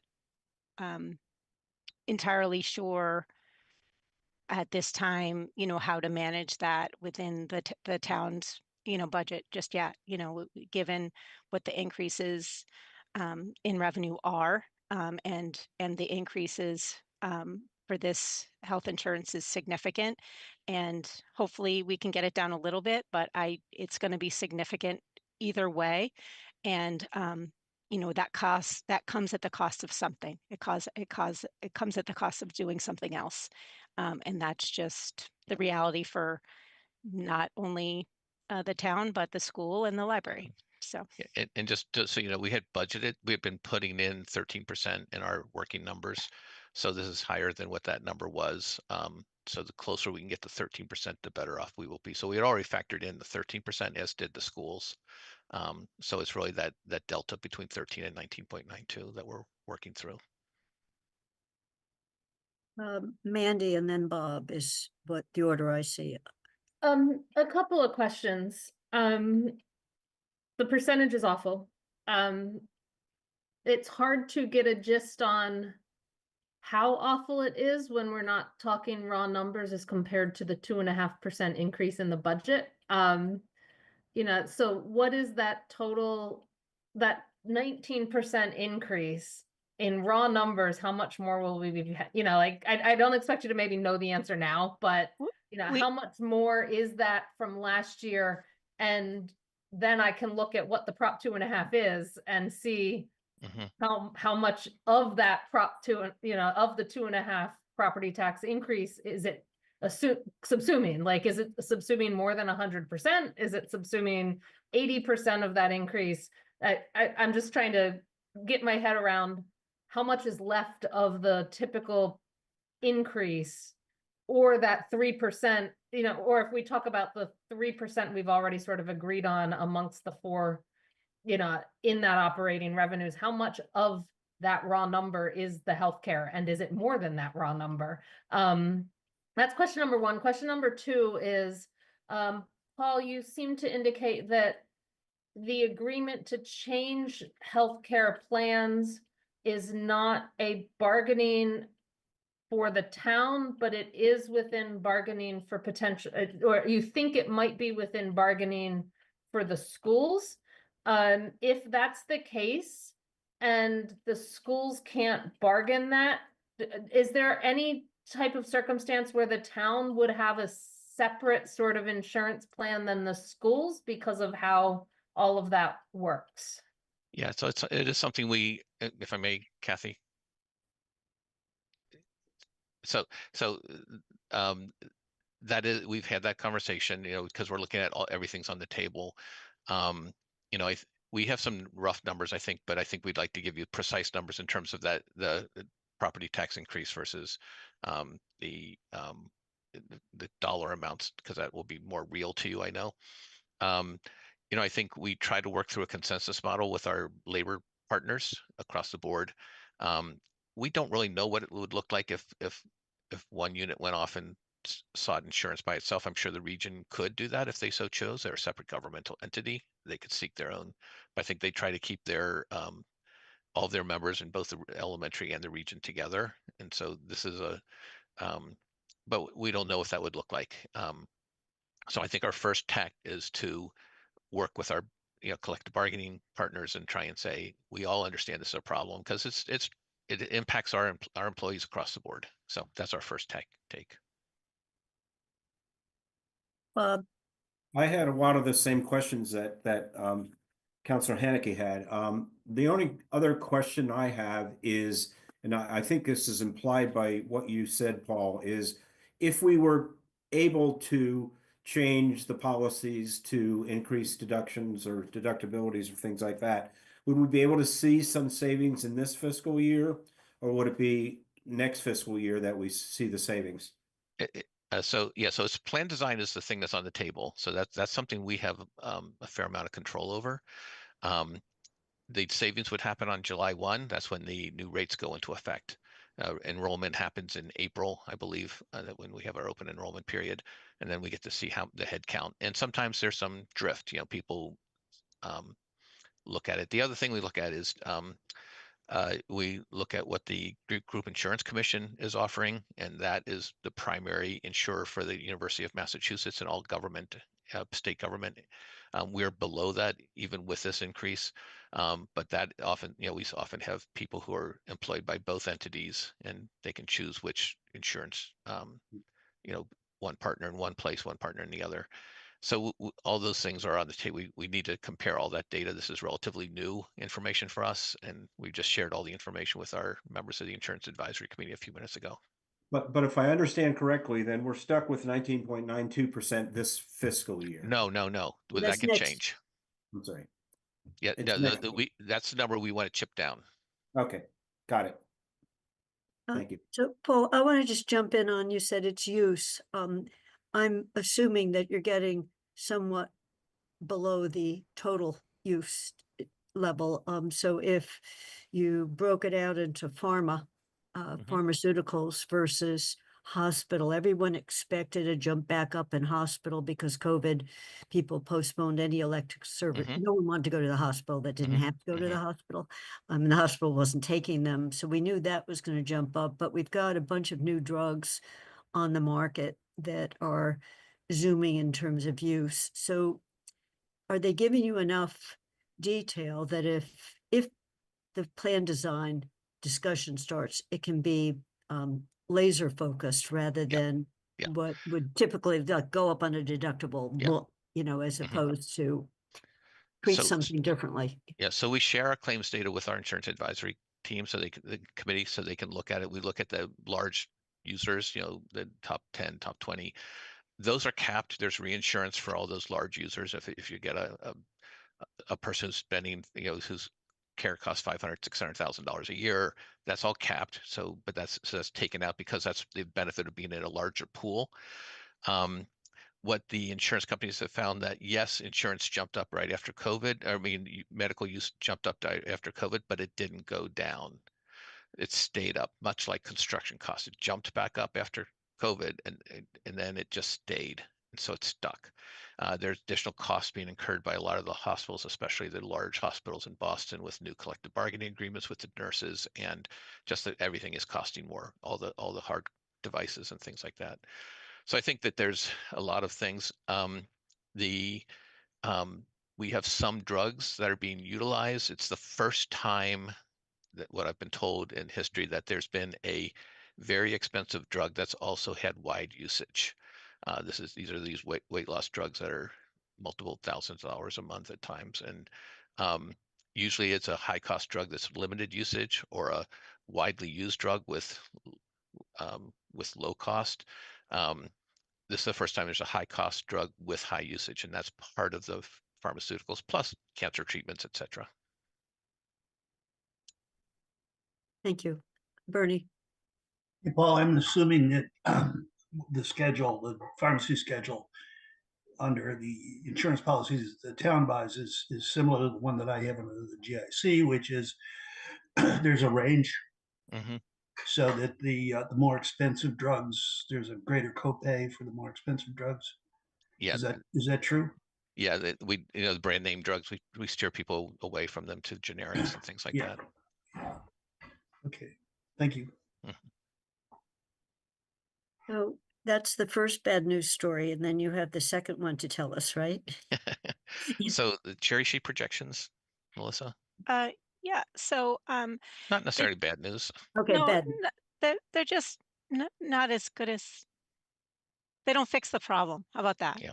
entirely sure at this time, how to manage that within the town's, budget just yet, given what the increases in revenue are, and the increases for this health insurance is significant. And hopefully we can get it down a little bit, but it's going to be significant either way. And that comes at the cost of something. It comes at the cost of doing something else. And that's just the reality for not only the town, but the school and the library. So, And just so you know, we had budgeted, we've been putting in 13% in our working numbers. So this is higher than what that number was. So the closer we can get to 13%, the better off we will be. So we had already factored in the 13%, as did the schools. So it's really that delta between 13 and 19.92 that we're working through. Mandy and then Bob is what the order I see. A couple of questions. The percentage is awful. It's hard to get a gist on how awful it is when we're not talking raw numbers as compared to the 2.5% increase in the budget. So what is that total, that 19% increase in raw numbers? How much more will we be, I don't expect you to maybe know the answer now, but how much more is that from last year? And then I can look at what the Prop 2.5 is and see how much of that Prop 2, of the 2.5 property tax increase is it subsuming? Like, is it subsuming more than 100%? Is it subsuming 80% of that increase? I'm just trying to get my head around how much is left of the typical increase, or that 3%, or if we talk about the 3% we've already sort of agreed on amongst the four, in that operating revenues, how much of that raw number is the healthcare, and is it more than that raw number? That's question number one. Question number two is, Paul, you seem to indicate that the agreement to change healthcare plans is not a bargaining for the town, but it is within bargaining for potential, or you think it might be within bargaining for the schools. If that's the case, and the schools can't bargain that, is there any type of circumstance where the town would have a separate sort of insurance plan than the schools because of how all of that works? Yeah, so it is something we, if I may, Kathy. So that is, we've had that conversation, because we're looking at everything's on the table. We have some rough numbers, I think, but I think we'd like to give you precise numbers in terms of the property tax increase versus the dollar amounts, because that will be more real to you, I know. I think we try to work through a consensus model with our labor partners across the board. We don't really know what it would look like if one unit went off and sought insurance by itself. I'm sure the region could do that if they so chose. They're a separate governmental entity. They could seek their own. But I think they try to keep their all of their members in both the elementary and the region together. And so this is but we don't know what that would look like. So I think our first tack is to work with our collective bargaining partners and try and say, we all understand this is a problem, because it impacts our employees across the board. So that's our first take. Bob, I had a lot of the same questions that Councilor Haneke had. The only other question I have is, and I think this is implied by what you said, Paul, is if we were able to change the policies to increase deductions or deductibilities or things like that, would we be able to see some savings in this fiscal year, or would it be next fiscal year that we see the savings? So it's plan design is the thing that's on the table. So that's something we have a fair amount of control over. The savings would happen on July 1. That's when the new rates go into effect. Enrollment happens in April, I believe, when we have our open enrollment period, and then we get to see how the head count. And sometimes there's some drift. People look at it. The other thing we look at is We look at what the Group Insurance Commission is offering, and that is the primary insurer for the University of Massachusetts and all government, state government. We're below that even with this increase, but that often, we often have people who are employed by both entities, and they can choose which insurance, one partner in one place, one partner in the other. So all those things are on the table. We need to compare all that data. This is relatively new information for us, and we just shared all the information with our members of the Insurance Advisory Committee a few minutes ago. But if I understand correctly, then we're stuck with 19.92% this fiscal year. No. Well, that can change. I'm sorry. Yeah, It's no, next year. that's the number we want to chip down. Okay, got it. Thank you. So Paul, I want to just jump in on, you said it's use. I'm assuming that you're getting somewhat below the total use level. So if you broke it out into pharmaceuticals versus hospital, everyone expected a jump back up in hospital because COVID, people postponed any elective service. No one wanted to go to the hospital that didn't have to go to the hospital. The hospital wasn't taking them. So we knew that was going to jump up, but we've got a bunch of new drugs on the market that are zooming in terms of use. So are they giving you enough detail that if the plan design discussion starts, it can be laser focused rather than what would typically go up on a deductible book, as opposed to treat something differently? Yeah, so we share our claims data with our insurance advisory team, so the committee, so they can look at it. We look at the large users, the top 10, top 20. Those are capped. There's reinsurance for all those large users. If you get a person who's spending, whose care costs $500,000, $600,000 a year, that's all capped. So that's taken out because that's the benefit of being in a larger pool. What the insurance companies have found that yes, insurance jumped up right after COVID. I mean, medical use jumped up after COVID, but it didn't go down. It stayed up, much like construction costs. It jumped back up after COVID, and then it just stayed, and so it's stuck. There's additional costs being incurred by a lot of the hospitals, especially the large hospitals in Boston, with new collective bargaining agreements with the nurses, and just that everything is costing more, all the hard devices and things like that. So I think that there's a lot of things. We have some drugs that are being utilized. It's the first time that what I've been told in history that there's been a very expensive drug that's also had wide usage. These are these weight loss drugs that are multiple thousands of dollars a month at times, and usually it's a high cost drug that's limited usage, or a widely used drug with low cost. This is the first time there's a high cost drug with high usage, and that's part of the pharmaceuticals plus cancer treatments, etc. Thank you. Bernie? Hey, Paul, I'm assuming that the pharmacy schedule under the insurance policies the town buys is similar to the one that I have under the GIC, which is there's a range, so that the more expensive drugs, there's a greater copay for the more expensive drugs. Yeah, is that true? Yeah, the brand name drugs, we steer people away from them to generics and things like that. Okay, thank you. So that's the first bad news story, and then you have the second one to tell us, right? So the cherry sheet projections, Melissa? Yeah, so not necessarily bad news. Okay, no, bad. They're just not as good as, they don't fix the problem. How about that? Yeah.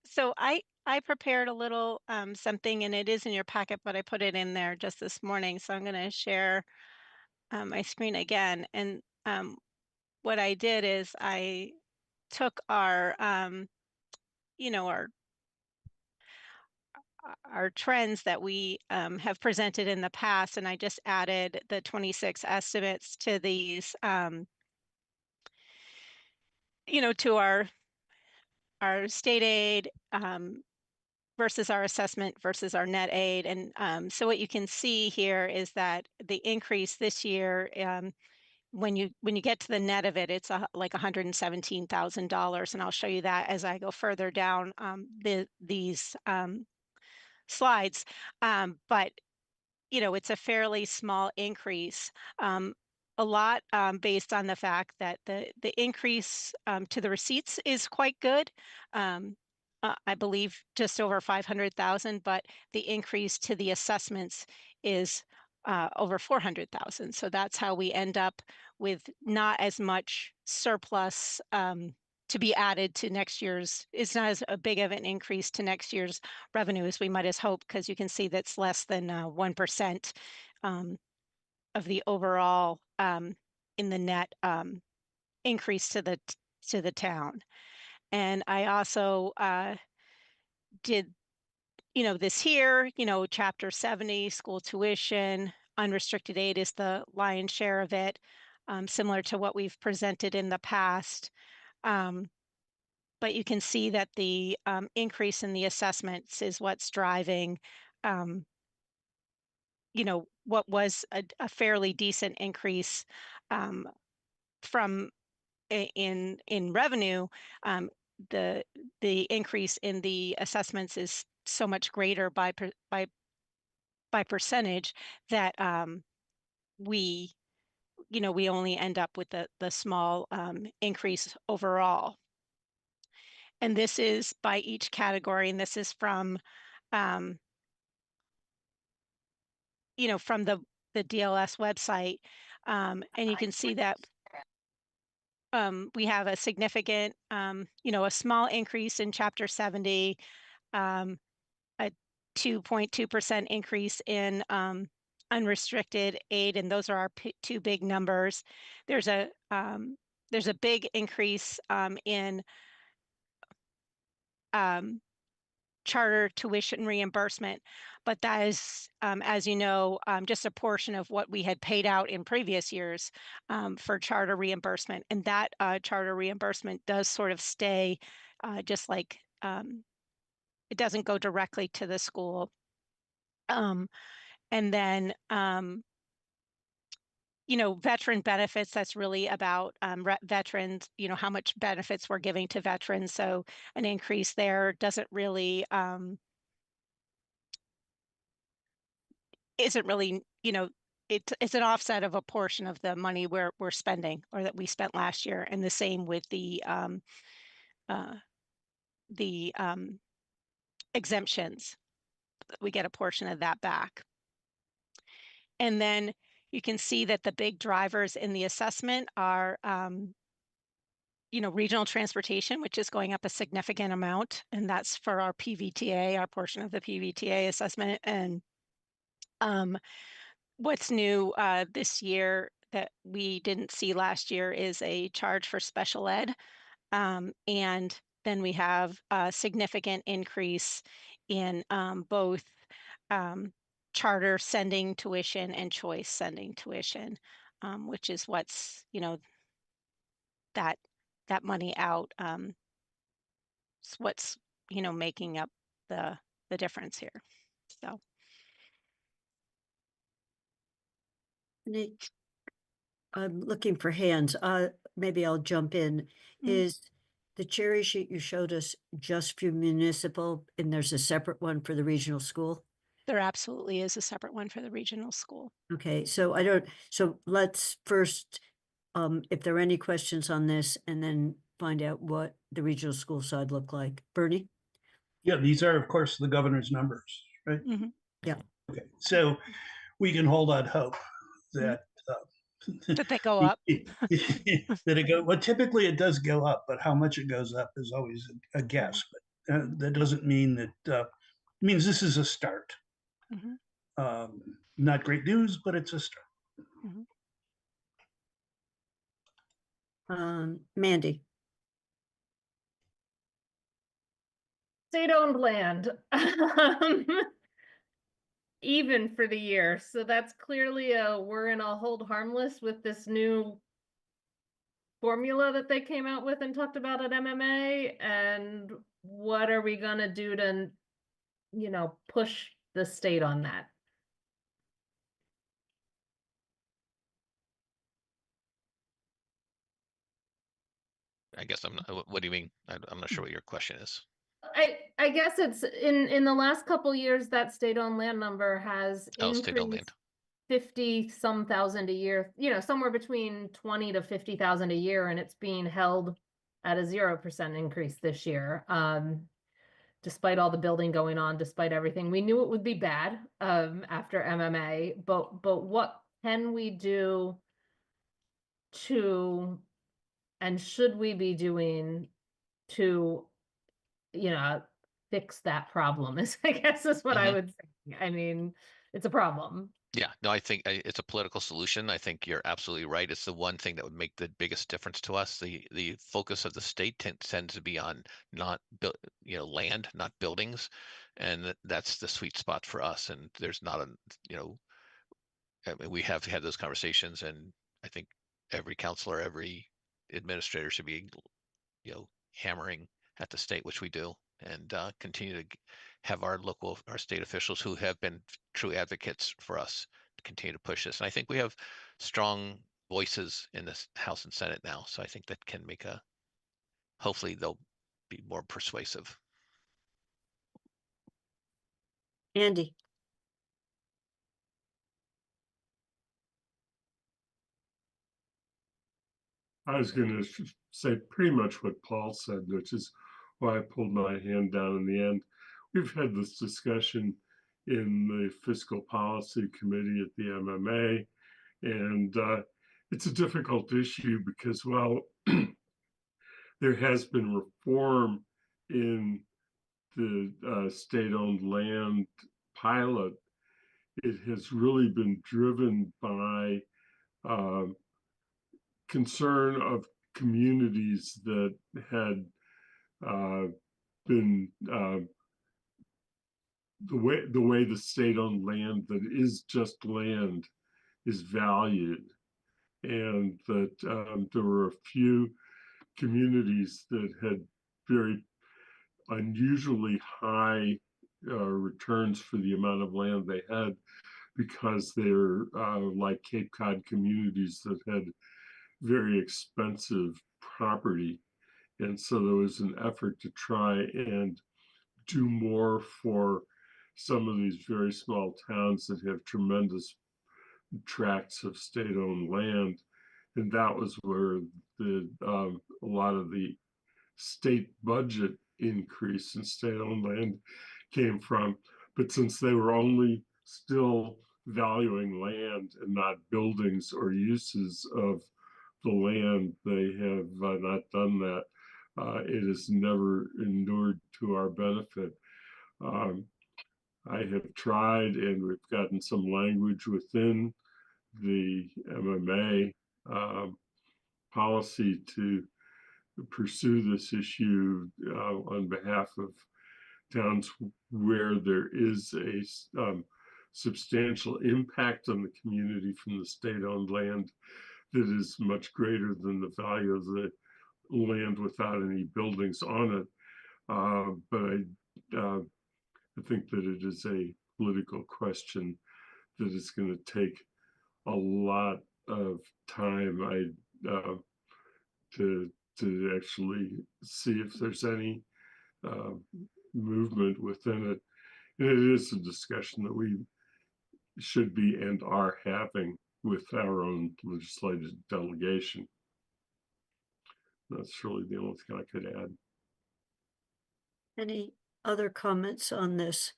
So I prepared a little something, and it is in your packet, but I put it in there just this morning. So I'm going to share my screen again. And what I did is I took our our trends that we have presented in the past, and I just added the 26 estimates to these, to our state aid versus our assessment versus our net aid. And so what you can see here is that the increase this year, when you get to the net of it, it's like $117,000, and I'll show you that as I go further down these slides. But you know, it's a fairly small increase. A lot based on the fact that the increase to the receipts is quite good. I believe just over 500,000, but the increase to the assessments is over 400,000. So that's how we end up with not as much surplus to be added to next year's. It's not as big of an increase to next year's revenue as we might as hope, because you can see that's less than 1% of the overall in the net increase to the town. And I also did, you know, this here, you know, chapter 70, school tuition, unrestricted aid is the lion's share of it, similar to what we've presented in the past. But you can see that the increase in the assessments is what's driving, you know, what was a fairly decent increase from in revenue. The increase in the assessments is so much greater by percentage that we, you know, we only end up with the small increase overall. And this is by each category, and this is from you know, from the DLS website. And you can see that we have a significant, you know, a small increase in chapter 70, a 2.2% increase in unrestricted aid, and those are our two big numbers. There's a big increase in charter tuition reimbursement, but that is, as you know, just a portion of what we had paid out in previous years for charter reimbursement. And that charter reimbursement does sort of stay just like it doesn't go directly to the school. And then, you know, veteran benefits, that's really about veterans, you know, how much benefits we're giving to veterans. So an increase there doesn't really, isn't really, you know, it's an offset of a portion of the money we're spending or that we spent last year. And the same with the exemptions. We get a portion of that back. And then you can see that the big drivers in the assessment are, you know, regional transportation, which is going up a significant amount, and that's for our PVTA, our portion of the PVTA assessment. And what's new this year that we didn't see last year is a charge for special ed. And then we have a significant increase in both charter sending tuition and choice sending tuition, which is what's, you know, that money out. It's what's, you know, making up the difference here. So. I'm looking for hands. Maybe I'll jump in. Is the cherry sheet you showed us just for municipal, and there's a separate one for the regional school? There absolutely is a separate one for the regional school. Okay, so so let's first, if there are any questions on this, and then find out what the regional school side look like. Bernie? Yeah, these are, of course, the governor's numbers, right? Yeah. Okay, so we can hold out hope that that they go up. that it go well. Typically, it does go up, but how much it goes up is always a guess. But that doesn't mean that. It means this is a start. Not great news, but it's a start. Mandy? State-owned land. Even for the year. So that's clearly we're in a hold harmless with this new formula that they came out with and talked about at MMA. And what are we gonna do to, you know, push the state on that? I guess I'm not, what do you mean? I'm not sure what your question is. I guess it's in the last couple years that state-owned land number has Oh, state-owned land. increased 50 some thousand a year, somewhere between 20 to 50,000 a year, and it's being held at a 0% increase this year. Despite all the building going on, despite everything, we knew it would be bad after MMA, but what can we do to, and should we be doing to, fix that problem is, I guess, is what I Mhm. would say. I mean, it's a problem. Yeah, no, I think it's a political solution. I think you're absolutely right. It's the one thing that would make the biggest difference to us. The focus of the state tends to be on not build, land, not buildings, and that's the sweet spot for us. And there's not a, I mean, we have had those conversations, and I think every counselor, every administrator should be, hammering at the state, which we do, and continue to have our state officials who have been true advocates for us to continue to push this. And I think we have strong voices in this House and Senate now, so I think that can make hopefully they'll be more persuasive. Andy, I was going to say pretty much what Paul said, which is why I pulled my hand down in the end. We've had this discussion in the Fiscal Policy Committee at the MMA, and it's a difficult issue because, well, there has been reform in the state-owned land pilot. It has really been driven by concern of communities that had been the way the state-owned land that is just land is valued, and that there were a few communities that had very unusually high returns for the amount of land they had because they're like Cape Cod communities that had very expensive property. And so there was an effort to try and do more for some of these very small towns that have tremendous tracts of state-owned land. And that was where a lot of the state budget increase in state-owned land came from. But since they were only still valuing land and not buildings or uses of the land, they have not done that. It has never inured to our benefit. I have tried, and we've gotten some language within the MMA policy to pursue this issue on behalf of towns where there is a substantial impact on the community from the state-owned land that is much greater than the value of the land without any buildings on it. But I think that it is a political question that is going to take a lot of time to actually see if there's any movement within it. And it is a discussion that we should be and are having with our own legislative delegation. That's really the only thing I could add. any other comments on this?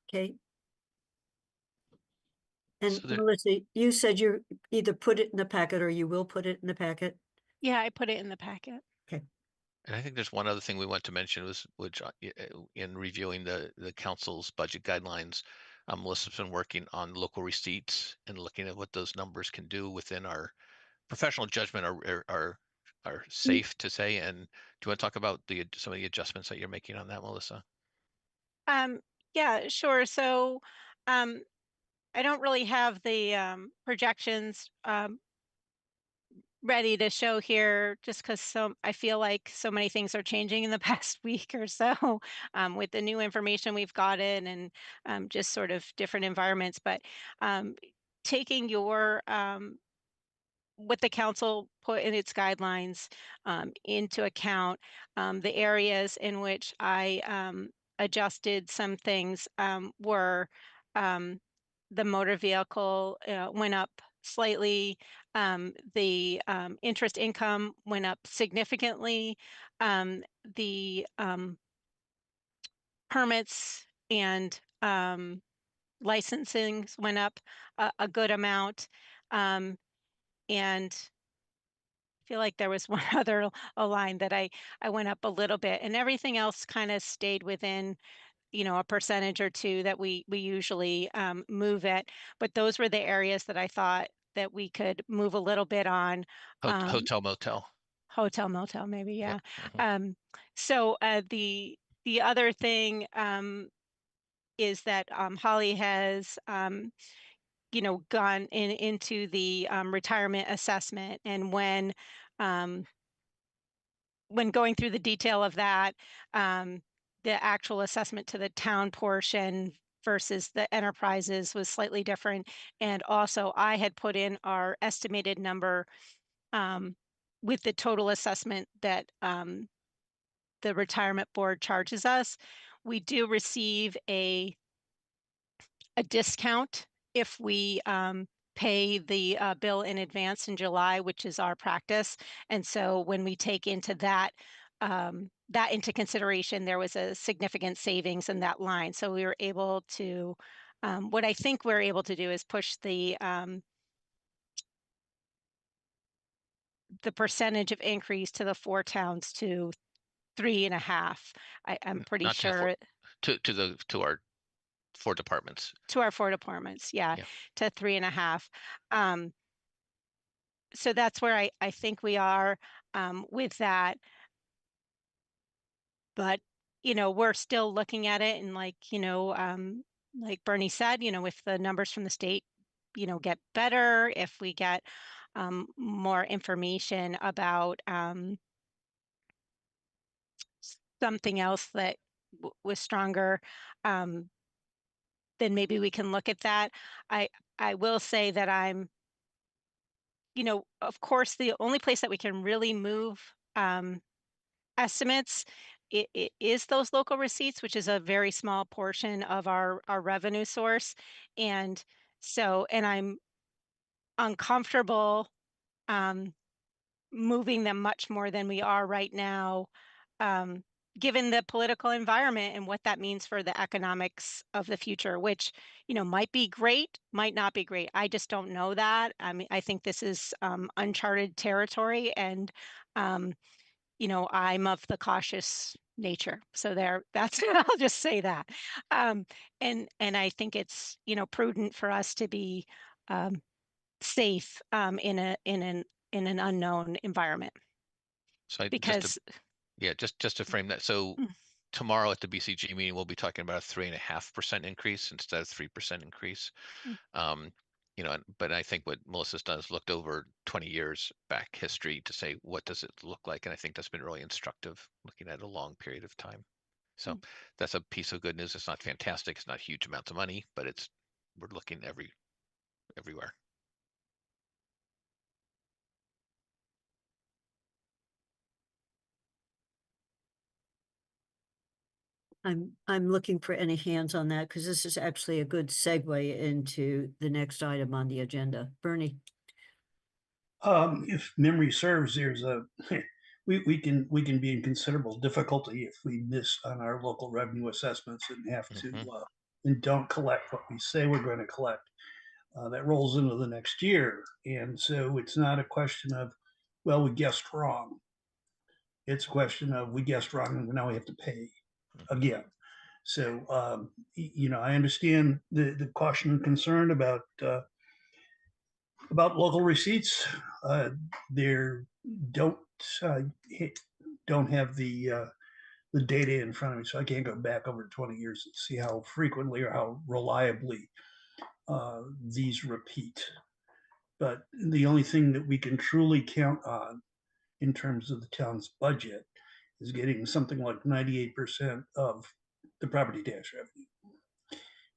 Okay. And So there- Melissa, you said you either put it in the packet or you will put it in the packet. Yeah, I put it in the packet. And I think there's one other thing we want to mention was, which in reviewing the council's budget guidelines, Melissa's been working on local receipts and looking at what those numbers can do within our professional judgment are safe to say. And do you want to talk about some of the adjustments that you're making on that, Melissa? Yeah, sure. So, I don't really have the projections ready to show here just because I feel like so many things are changing in the past week or so with the new information we've gotten and just sort of different environments. But taking your what the council put in its guidelines into account. The areas in which I adjusted some things were the motor vehicle went up slightly. The interest income went up significantly. The permits and licensing went up a good amount. And I feel like there was one other a line that I went up a little bit, and everything else kind of stayed within, a percentage or two that we usually move it. But those were the areas that I thought that we could move a little bit on. Hotel motel. Hotel motel, maybe, yeah. Yep. So the other thing is that Holly has gone into the retirement assessment, and when going through the detail of that, the actual assessment to the town portion versus the enterprises was slightly different. And also I had put in our estimated number with the total assessment that the retirement board charges us. We do receive a discount if we pay the bill in advance in July, which is our practice. And so when we take into that into consideration, there was a significant savings in that line. So we were able to, what I think we're able to do is push the percentage of increase to the 4 towns to 3.5. I'm pretty Not to the sure to our 4 departments. to our 4 departments, yeah. To 3.5. So that's where I think we are with that. But, we're still looking at it, and like Bernie said, if the numbers from the state, get better, if we get more information about something else that was stronger, then maybe we can look at that. I will say that I'm, of course, the only place that we can really move estimates it is those local receipts, which is a very small portion of our revenue source. And so, and I'm uncomfortable moving them much more than we are right now, um, given the political environment and what that means for the economics of the future, which, might be great, might not be great. I just don't know that. I mean, I think this is uncharted territory, and I'm of the cautious nature. So that's I'll just say that. And I think it's, prudent for us to be safe in an unknown environment. So Because just to frame that. So Mm. tomorrow at the BCG meeting, we'll be talking about a 3.5% increase instead of 3% increase. Mm. But I think what Melissa's done is looked over 20 years back history to say, what does it look like? And I think that's been really instructive, looking at a long period of time. So that's a piece of good news. It's not fantastic. It's not huge amounts of money, but we're looking everywhere. I'm looking for any hands on that, because this is actually a good segue into the next item on the agenda. Bernie? If memory serves, there's a, we can be in considerable difficulty if we miss on our local revenue assessments and have to, and don't collect what we say we're going to collect. That rolls into the next year. And so it's not a question of, well, we guessed wrong. It's a question of, we guessed wrong and now we have to pay again. So, I understand the caution and concern about local receipts. They don't don't have the data in front of me, so I can't go back over 20 years and see how frequently or how reliably these repeat. But the only thing that we can truly count on in terms of the town's budget is getting something like 98% of the property tax revenue.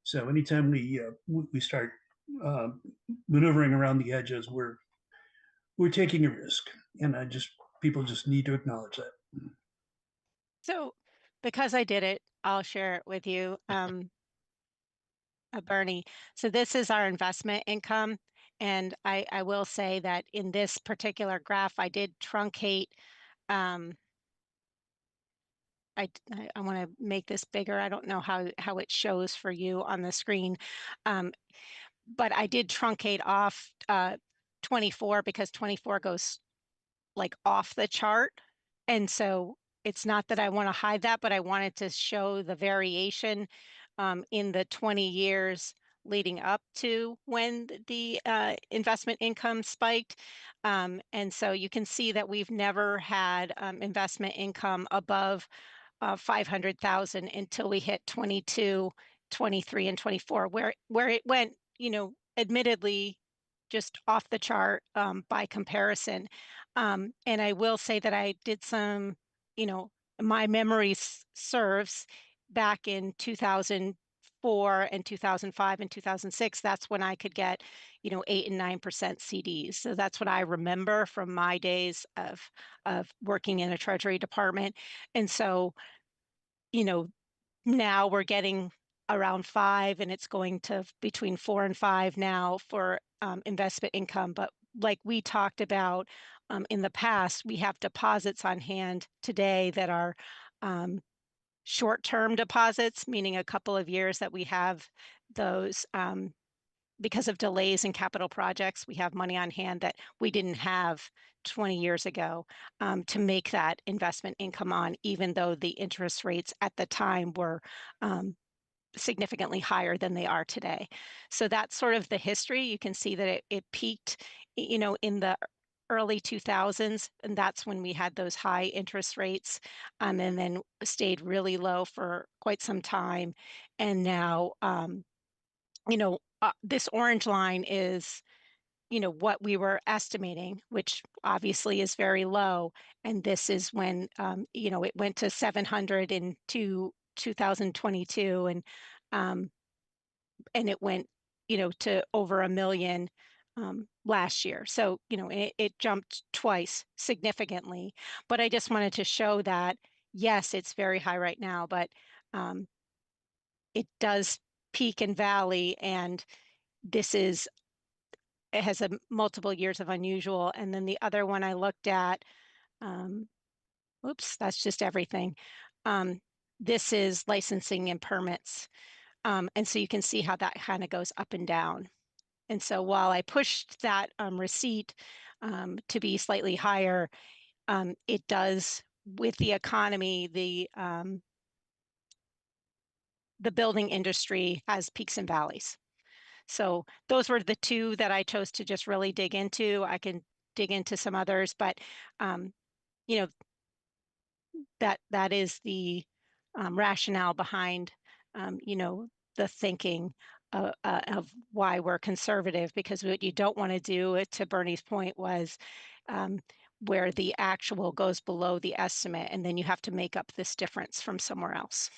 So anytime we start maneuvering around the edges, we're we're taking a risk, and people just need to acknowledge that. So because I did it, I'll share it with you, Bernie. So this is our investment income. And I will say that in this particular graph, I did truncate. I want to make this bigger. I don't know how it shows for you on the screen. But I did truncate off 24 because 24 goes like off the chart. And so it's not that I want to hide that, but I wanted to show the variation in the 20 years leading up to when the investment income spiked. And so you can see that we've never had investment income above 500,000 until we hit 22, 23, and 24, where it went, admittedly just off the chart by comparison. And I will say that I did some, my memory serves back in 2004 and 2005 and 2006. That's when I could get, 8 and 9% CDs. So that's what I remember from my days of working in a treasury department. And so, now we're getting around 5, and it's going to between 4 and 5 now for investment income. But like we talked about in the past, we have deposits on hand today that are short-term deposits, meaning a couple of years that we have those because of delays in capital projects. We have money on hand that we didn't have 20 years ago to make that investment income on, even though the interest rates at the time were significantly higher than they are today. So that's sort of the history. You can see that it peaked, in the early 2000s, and that's when we had those high interest rates, and then stayed really low for quite some time. And now, this orange line is, what we were estimating, which obviously is very low. And this is when, it went to 700 in 2022, and it went, to over 1 million last year. So, it jumped twice significantly. But I just wanted to show that, yes, it's very high right now, but it does peak and valley, and it has multiple years of unusual. And then the other one I looked at, oops, that's just everything. This is licensing and permits. And so you can see how that kind of goes up and down. And so while I pushed that receipt to be slightly higher, it does, with the economy, the building industry has peaks and valleys. So those were the two that I chose to just really dig into. I can dig into some others, but that is the rationale behind the thinking of why we're conservative, because what you don't want to do, to Bernie's point, was where the actual goes below the estimate, and then you have to make up this difference from somewhere else.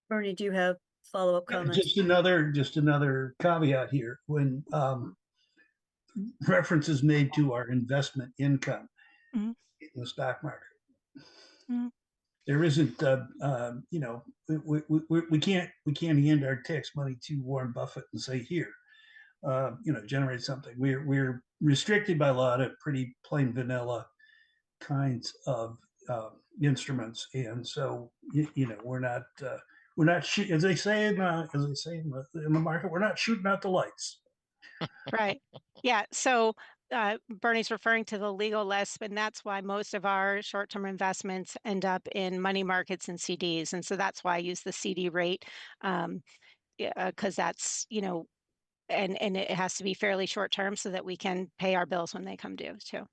Bernie, do you have follow-up comments? Just another caveat here. When reference is made to our investment income in the stock market, there isn't, we can't hand our tax money to Warren Buffett and say, here, generate something. We're restricted by law to pretty plain vanilla kinds of instruments, and so we're not as they say in the market, we're not shooting out the lights. Right. Yeah. So Bernie's referring to the legal list, and that's why most of our short-term investments end up in money markets and CDs. And so that's why I use the CD rate, because that's, and it has to be fairly short-term so that we can pay our bills when they come due too.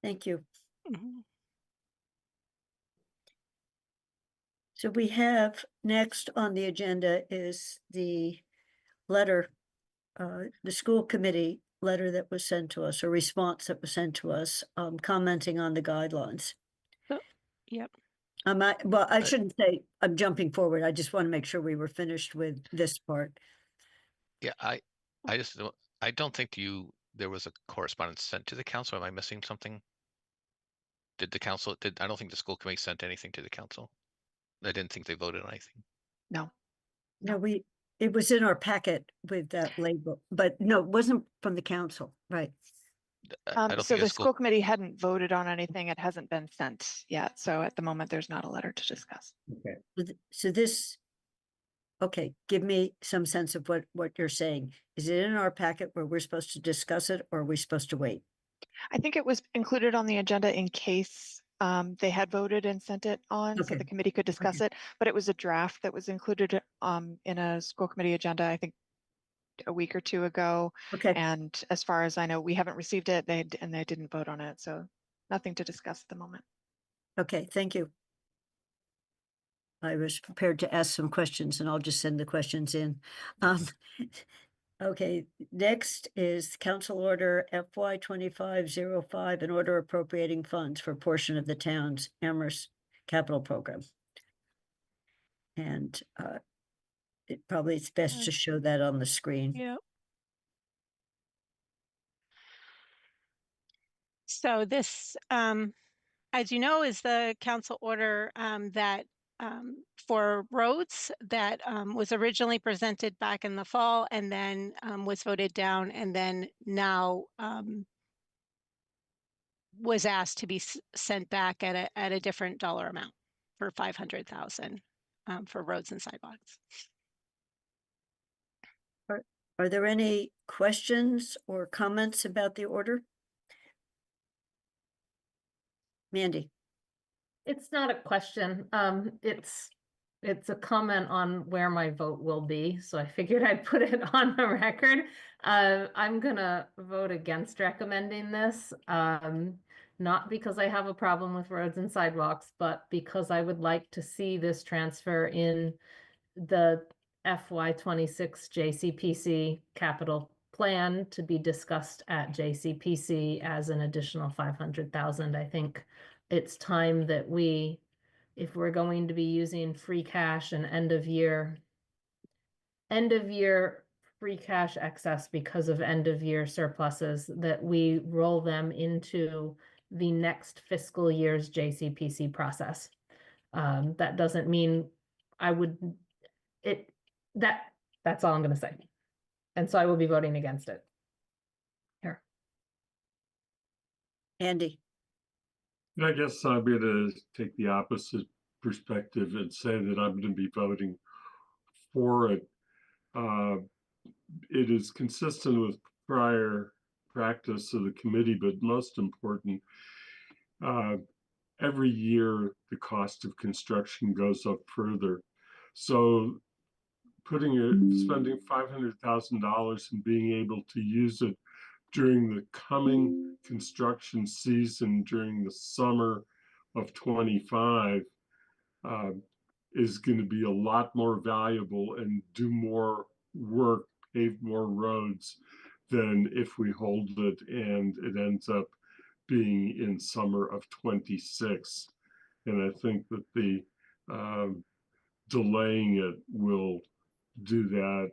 Thank you. Mm-hmm. So we have next on the agenda is the letter, the school committee letter that was sent to us, or response that was sent to us, commenting on the guidelines. Oh, yep. Well, I shouldn't say I'm jumping forward. I just want to make sure we were finished with this part. Yeah, I don't think there was a correspondence sent to the council. Am I missing something? I don't think the school committee sent anything to the council. I didn't think they voted on anything. No. No, it was in our packet with that label, but no, it wasn't from the council, right? I don't So think a the school committee hadn't voted on anything. It hasn't been sent yet. So at the moment, there's not a letter to discuss. Okay. So this, okay, give me some sense of what you're saying. Is it in our packet where we're supposed to discuss it, or are we supposed to wait? I think it was included on the agenda in case they had voted and sent it on, so Okay. the committee could discuss it. But it was a draft that was included in a school committee agenda, I think a week or two ago. Okay, And as far as I know, we haven't received it. They didn't vote on it, so nothing to discuss at the moment. okay, thank you. I was prepared to ask some questions and I'll just send the questions in. Okay, next is Council Order FY 2505, an order appropriating funds for a portion of the town's Amherst capital program. And it's best to show that on the screen. Yeah. So this, as you know, is the council order that for roads that was originally presented back in the fall and then was voted down and then now was asked to be sent back at a different dollar amount for 500,000 for roads and sidewalks. Are there any questions or comments about the order? Mandy? It's not a question. It's a comment on where my vote will be. So I figured I'd put it on the record. I'm gonna vote against recommending this. Not because I have a problem with roads and sidewalks, but because I would like to see this transfer in the FY 26 JCPC capital plan to be discussed at JCPC as an additional 500,000. I think it's time that if we're going to be using free cash and end of year free cash excess because of end of year surpluses, that we roll them into the next fiscal year's JCPC process. That doesn't mean that's all I'm going to say. And so I will be voting against it. Here. Andy? I guess I'm going to take the opposite perspective and say that I'm going to be voting for it. It is consistent with prior practice of the committee, but most important, every year the cost of construction goes up further. So spending $500,000 and being able to use it during the coming construction season during the summer of 25 is going to be a lot more valuable and do more work, pave more roads than if we hold it and it ends up being in summer of 26. And I think that the delaying it will do that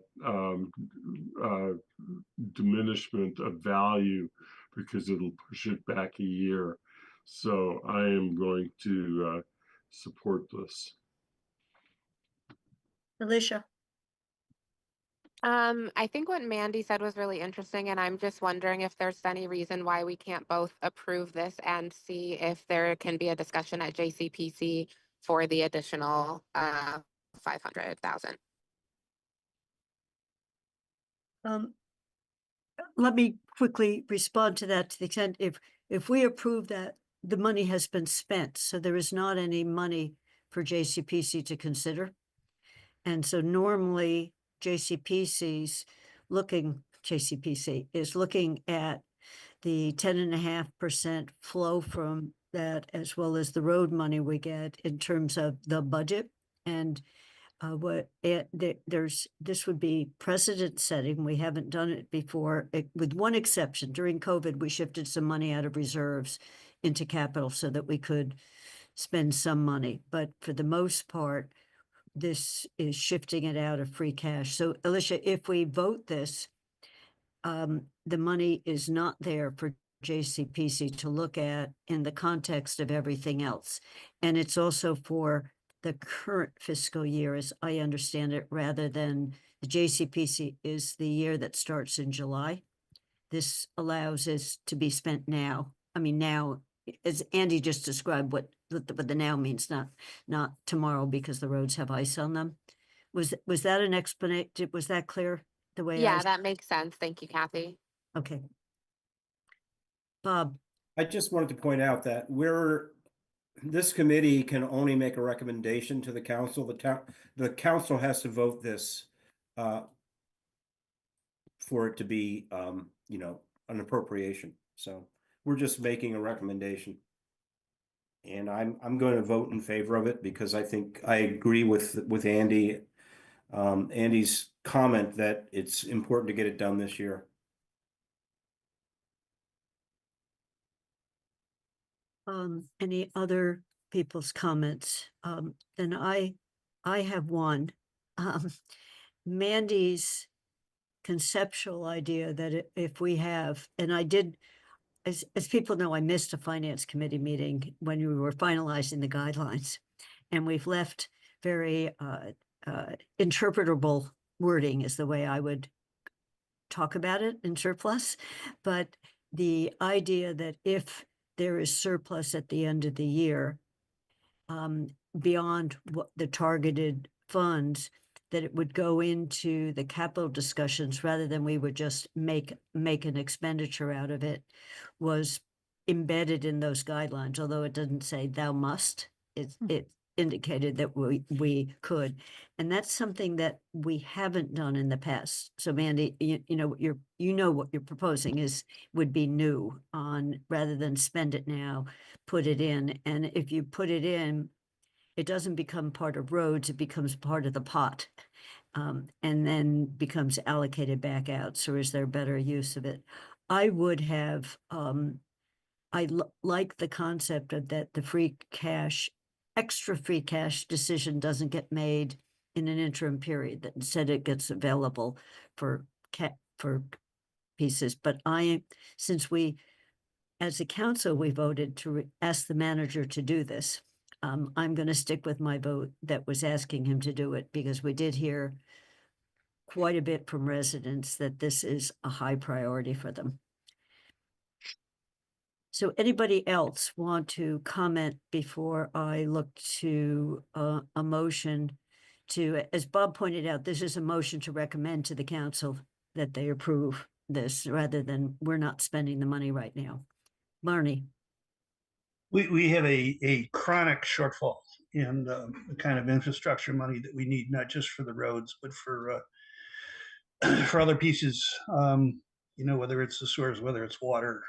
diminishment of value because it'll push it back a year. So I am going to support this. Alicia? I think what Mandy said was really interesting, and I'm just wondering if there's any reason why we can't both approve this and see if there can be a discussion at JCPC for the additional 500,000. Let me quickly respond to that to the extent if we approve that, the money has been spent, so there is not any money for JCPC to consider. And so normally JCPC is looking at the 10.5% flow from that, as well as the road money we get in terms of the budget. And this would be precedent setting. We haven't done it before, with one exception. During COVID, we shifted some money out of reserves into capital so that we could spend some money, but for the most part, this is shifting it out of free cash. So Alicia, if we vote this, the money is not there for JCPC to look at in the context of everything else. And it's also for the current fiscal year, as I understand it, rather than the JCPC is the year that starts in July. This allows us to be spent now. I mean, now, as Andy just described, what the now means, not tomorrow because the roads have ice on them. Was that an explanation? Was that clear the way Yeah, that makes sense. Thank you, Kathy. Okay. Bob, I just wanted to point out that this committee can only make a recommendation to the council. The council has to vote this for it to be, an appropriation. So we're just making a recommendation. And I'm going to vote in favor of it because I think I agree with Andy, Andy's comment that it's important to get it done this year. any other people's comments? Then I have one. Mandy's conceptual idea that if we have, and I did, as people know, I missed a finance committee meeting when we were finalizing the guidelines. And we've left very interpretable wording is the way I would talk about it in surplus. But the idea that if there is surplus at the end of the year, beyond what the targeted funds, that it would go into the capital discussions rather than we would just make an expenditure out of it, was embedded in those guidelines, although it doesn't say thou must. It indicated that we could. And that's something that we haven't done in the past. So Mandy, you know what you're proposing would be new on, rather than spend it now, put it in. And if you put it in, it doesn't become part of roads, it becomes part of the pot. And then becomes allocated back out. So is there better use of it? I would have, like the concept of that the free cash, extra free cash decision doesn't get made in an interim period, that instead it gets available for pieces. But since we, as a council, we voted to ask the manager to do this, I'm going to stick with my vote that was asking him to do it, because we did hear quite a bit from residents that this is a high priority for them. So anybody else want to comment before I look to a motion to, as Bob pointed out, this is a motion to recommend to the council that they approve this rather than we're not spending the money right now. Marnie. We have a chronic shortfall in the kind of infrastructure money that we need, not just for the roads, but for for other pieces. Whether it's the sewers, whether it's water,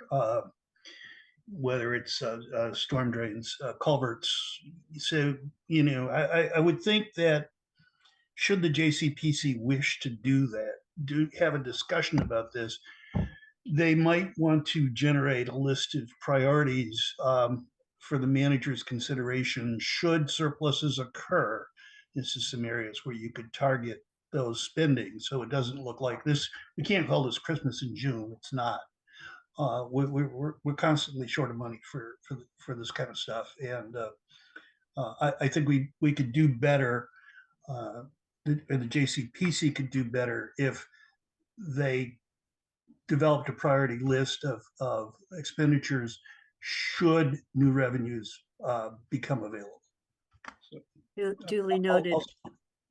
whether it's storm drains, culverts. So I would think that should the JCPC wish to do that, have a discussion about this, they might want to generate a list of priorities for the manager's consideration should surpluses occur. This is some areas where you could target those spending, so it doesn't look like this. We can't call this Christmas in June. It's not. We're constantly short of money for this kind of stuff, and I think we could do better. The JCPC could do better if they developed a priority list of expenditures should new revenues become available. So, Duly noted.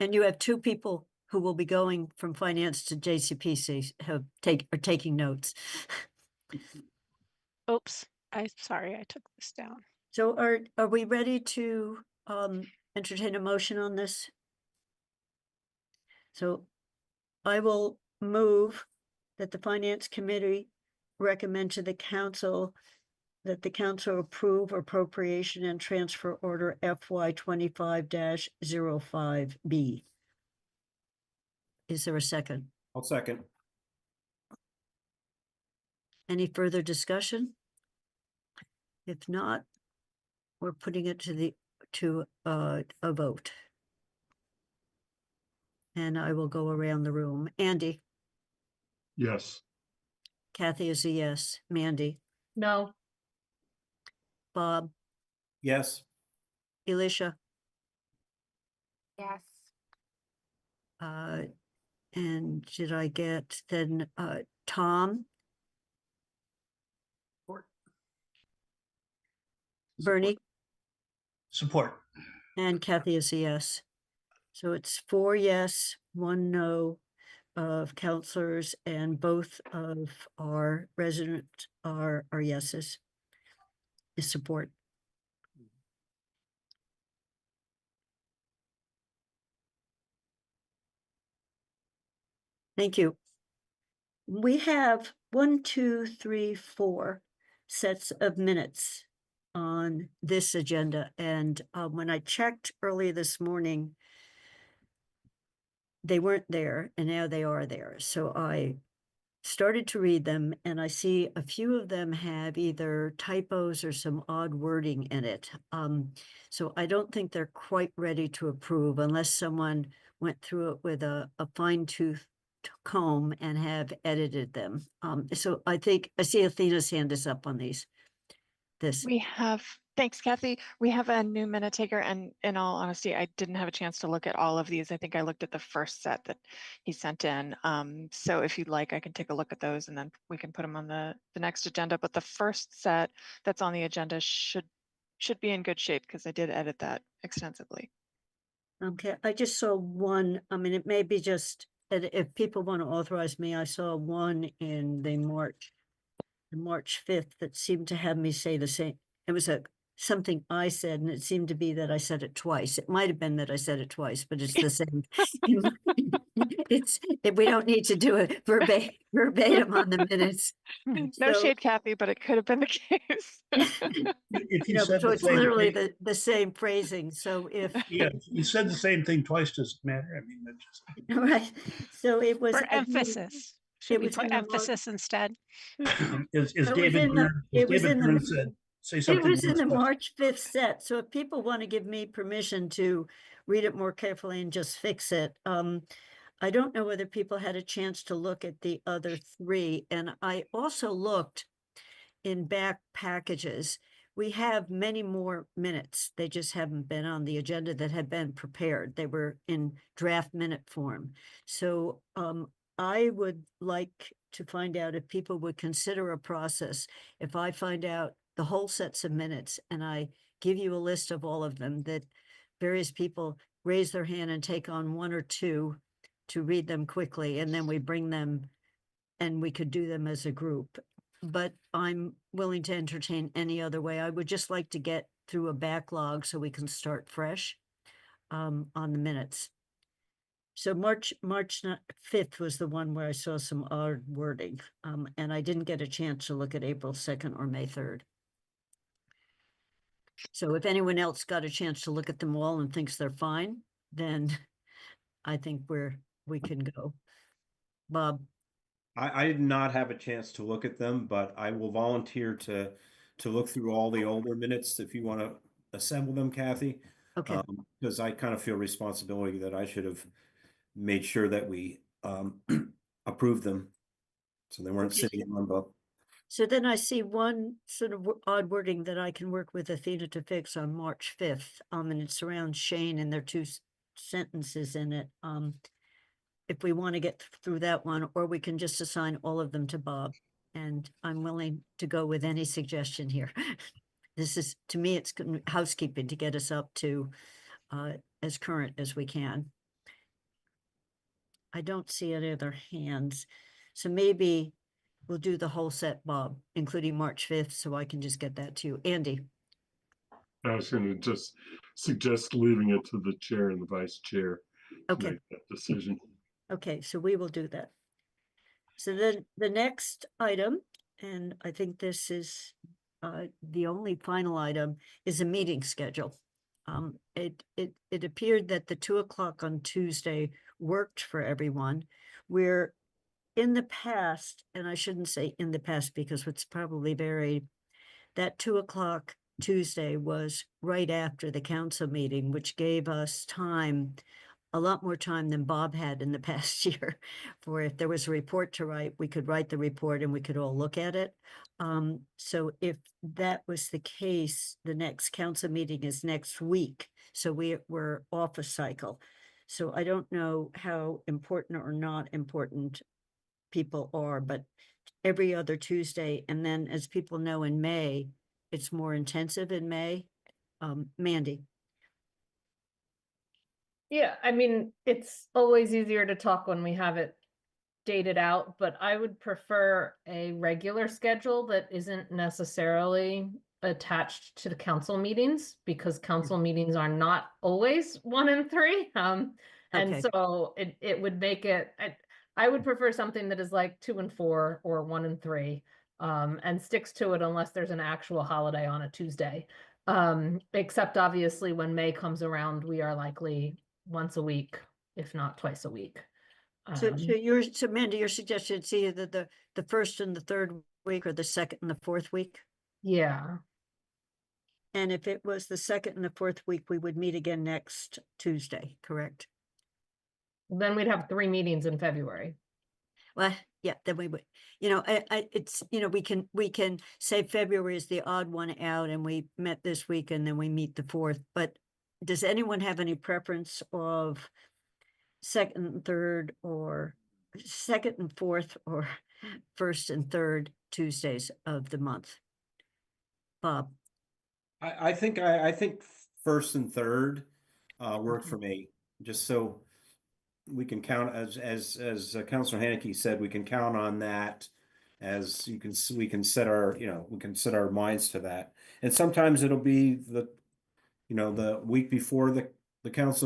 And you have two people who will be going from finance to JCPC are taking notes. Oops, sorry, I took this down. So are we ready to entertain a motion on this? So I will move that the Finance Committee recommend to the council that the council approve appropriation and transfer order FY 25-05B. Is there a second? I'll second. Any further discussion? If not, we're putting it to a vote. And I will go around the room. Andy, Yes. Kathy is a yes. Mandy, No, Bob, Yes. Alicia, Yes. and did I get then Tom, Support. Bernie, Support. and Kathy is a yes. So it's 4 yes, 1 no of counselors, and both of our resident are yeses. Is support. Thank you. We have 1, 2, 3, 4 sets of minutes on this agenda. And when I checked early this morning, they weren't there, and now they are there. So I started to read them, and I see a few of them have either typos or some odd wording in it. So I don't think they're quite ready to approve unless someone went through it with a fine-tooth comb and have edited them. So I think I see Athena's hand is up on these. We have, thanks, Kathy. We have a new minute taker, and in all honesty, I didn't have a chance to look at all of these. I think I looked at the first set that he sent in. So if you'd like, I can take a look at those and then we can put them on the next agenda. But the first set that's on the agenda should be in good shape because I did edit that extensively. Okay, I just saw one. I mean, it may be just that if people want to authorize me, I saw one in the March 5th that seemed to have me say the same. It was something I said, and it seemed to be that I said it twice. It might have been that I said it twice, but it's the same. We don't need to do it verbatim on the minutes. No So, shade, Kathy, but it could have been the case. If you you know, said so the it's same literally thing, the same phrasing. So if, yeah, if you said the same thing twice, doesn't matter. I mean, that just. right, so it was. For emphasis. Should It we was put in the March. emphasis instead? As It was David in the, Byrne, it was in the, said, say it something was more in the specific. March 5th set. So if people want to give me permission to read it more carefully and just fix it, I don't know whether people had a chance to look at the other 3. And I also looked in back packages. We have many more minutes. They just haven't been on the agenda that had been prepared. They were in draft minute form. So I would like to find out if people would consider a process. If I find out the whole sets of minutes and I give you a list of all of them, that various people raise their hand and take on 1 or 2 to read them quickly, and then we bring them and we could do them as a group. But I'm willing to entertain any other way. I would just like to get through a backlog so we can start fresh on the minutes. So March 5th was the one where I saw some odd wording, and I didn't get a chance to look at April 2nd or May 3rd. So if anyone else got a chance to look at them all and thinks they're fine, then I think we can go. Bob. I did not have a chance to look at them, but I will volunteer to look through all the older minutes if you want to assemble them, Kathy. Okay. Because I kind of feel responsibility that I should have made sure that we approved them, so they weren't Okay. sitting in limbo. So then I see one sort of odd wording that I can work with Athena to fix on March 5th. And it's around Shane, and there are 2 sentences in it. If we want to get through that one, or we can just assign all of them to Bob. And I'm willing to go with any suggestion here. This is, to me, it's housekeeping to get us up to as current as we can. I don't see any other hands. So maybe we'll do the whole set, Bob, including March 5th, so I can just get that to you. Andy. I was going to just suggest leaving it to the chair and the vice chair to Okay. make that decision. Okay, so we will do that. So then the next item, and I think this is the only final item, is a meeting schedule. It appeared that the 2 o'clock on Tuesday worked for everyone. We're in the past, and I shouldn't say in the past because it's probably varied, that 2 o'clock Tuesday was right after the council meeting, which gave us time, a lot more time than Bob had in the past year. For if there was a report to write, we could write the report and we could all look at it. So if that was the case, the next council meeting is next week. So we're off a cycle. So I don't know how important or not important people are, but every other Tuesday. And then as people know in May, it's more intensive in May. Mandy. Yeah, I mean, it's always easier to talk when we have it dated out, but I would prefer a regular schedule that isn't necessarily attached to the council meetings, because council meetings are not always 1 and 3. And Okay. so it would make it, I would prefer something that is like 2 and 4 or 1 and 3, and sticks to it unless there's an actual holiday on a Tuesday. Except obviously when May comes around, we are likely once a week, if not twice a week. So Mandy, your suggestion it's either the first and the third week or the second and the fourth week? Yeah. And if it was the second and the fourth week, we would meet again next Tuesday, correct? Then we'd have 3 meetings in February. Well, yeah, then we would, it's, we can say February is the odd one out and we met this week and then we meet the 4th, but does anyone have any preference of second and third or second and fourth or first and third Tuesdays of the month? Bob? I think first and third work for me, just so we can count as Councilor Haneke said, we can count on that as we can set our, we can set our minds to that. And sometimes it'll be the week before the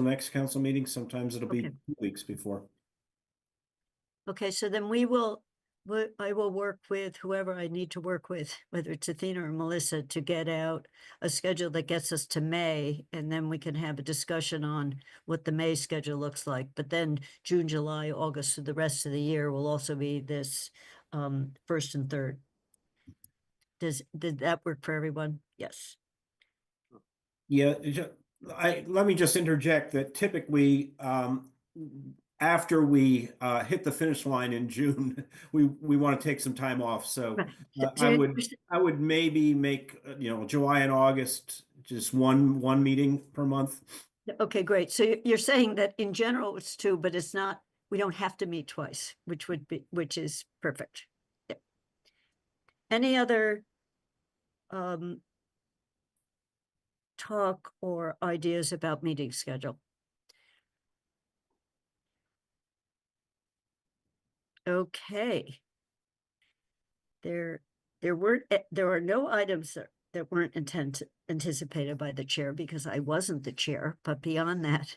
next council meeting. Sometimes it'll be 2 weeks before. Okay, so then I will work with whoever I need to work with, whether it's Athena or Melissa, to get out a schedule that gets us to May, and then we can have a discussion on what the May schedule looks like. But then June, July, August, so the rest of the year will also be this first and third. Did that work for everyone? Yes. Yeah, let me just interject that typically after we hit the finish line in June, we want to take some time off. So I would maybe make July and August just one meeting per month. Okay, great. So you're saying that in general it's 2, but it's not. We don't have to meet twice, which is perfect. Yeah. Any other talk or ideas about meeting schedule? Okay. There are no items that weren't anticipated by the chair because I wasn't the chair, but beyond that,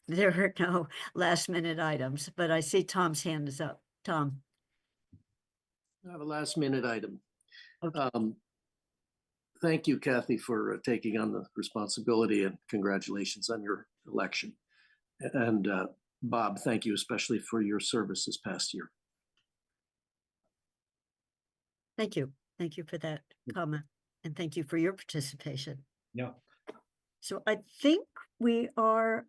there are no last minute items, but I see Tom's hand is up. Tom. I have a last minute item. Okay. Thank you, Kathy, for taking on the responsibility, and congratulations on your election. And Bob, thank you especially for your service this past year. Thank you. Thank you for that comment. And thank you for your participation. Yeah. So I think we are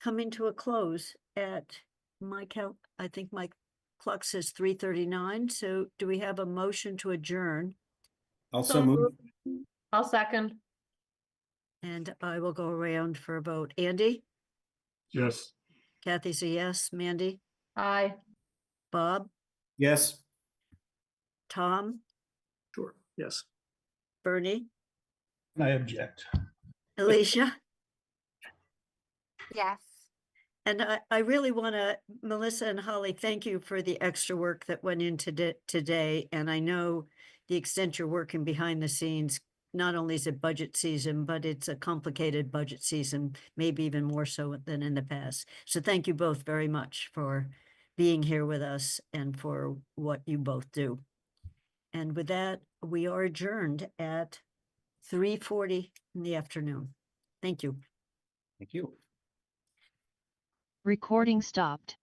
coming to a close at my count. I think my clock says 3:39. So do we have a motion to adjourn? Also move. I'll second. And I will go around for a vote. Andy? Yes. Kathy's a yes. Mandy? Aye. Bob? Yes. Tom? Sure. Yes. Bernie? I object. Alicia? Yes. And I really want to, Melissa and Holly, thank you for the extra work that went into today. And I know the extent you're working behind the scenes. Not only is it budget season, but it's a complicated budget season, maybe even more so than in the past. So thank you both very much for being here with us and for what you both do. And with that, we are adjourned at 3:40 in the afternoon. Thank you. Thank you. Recording stopped.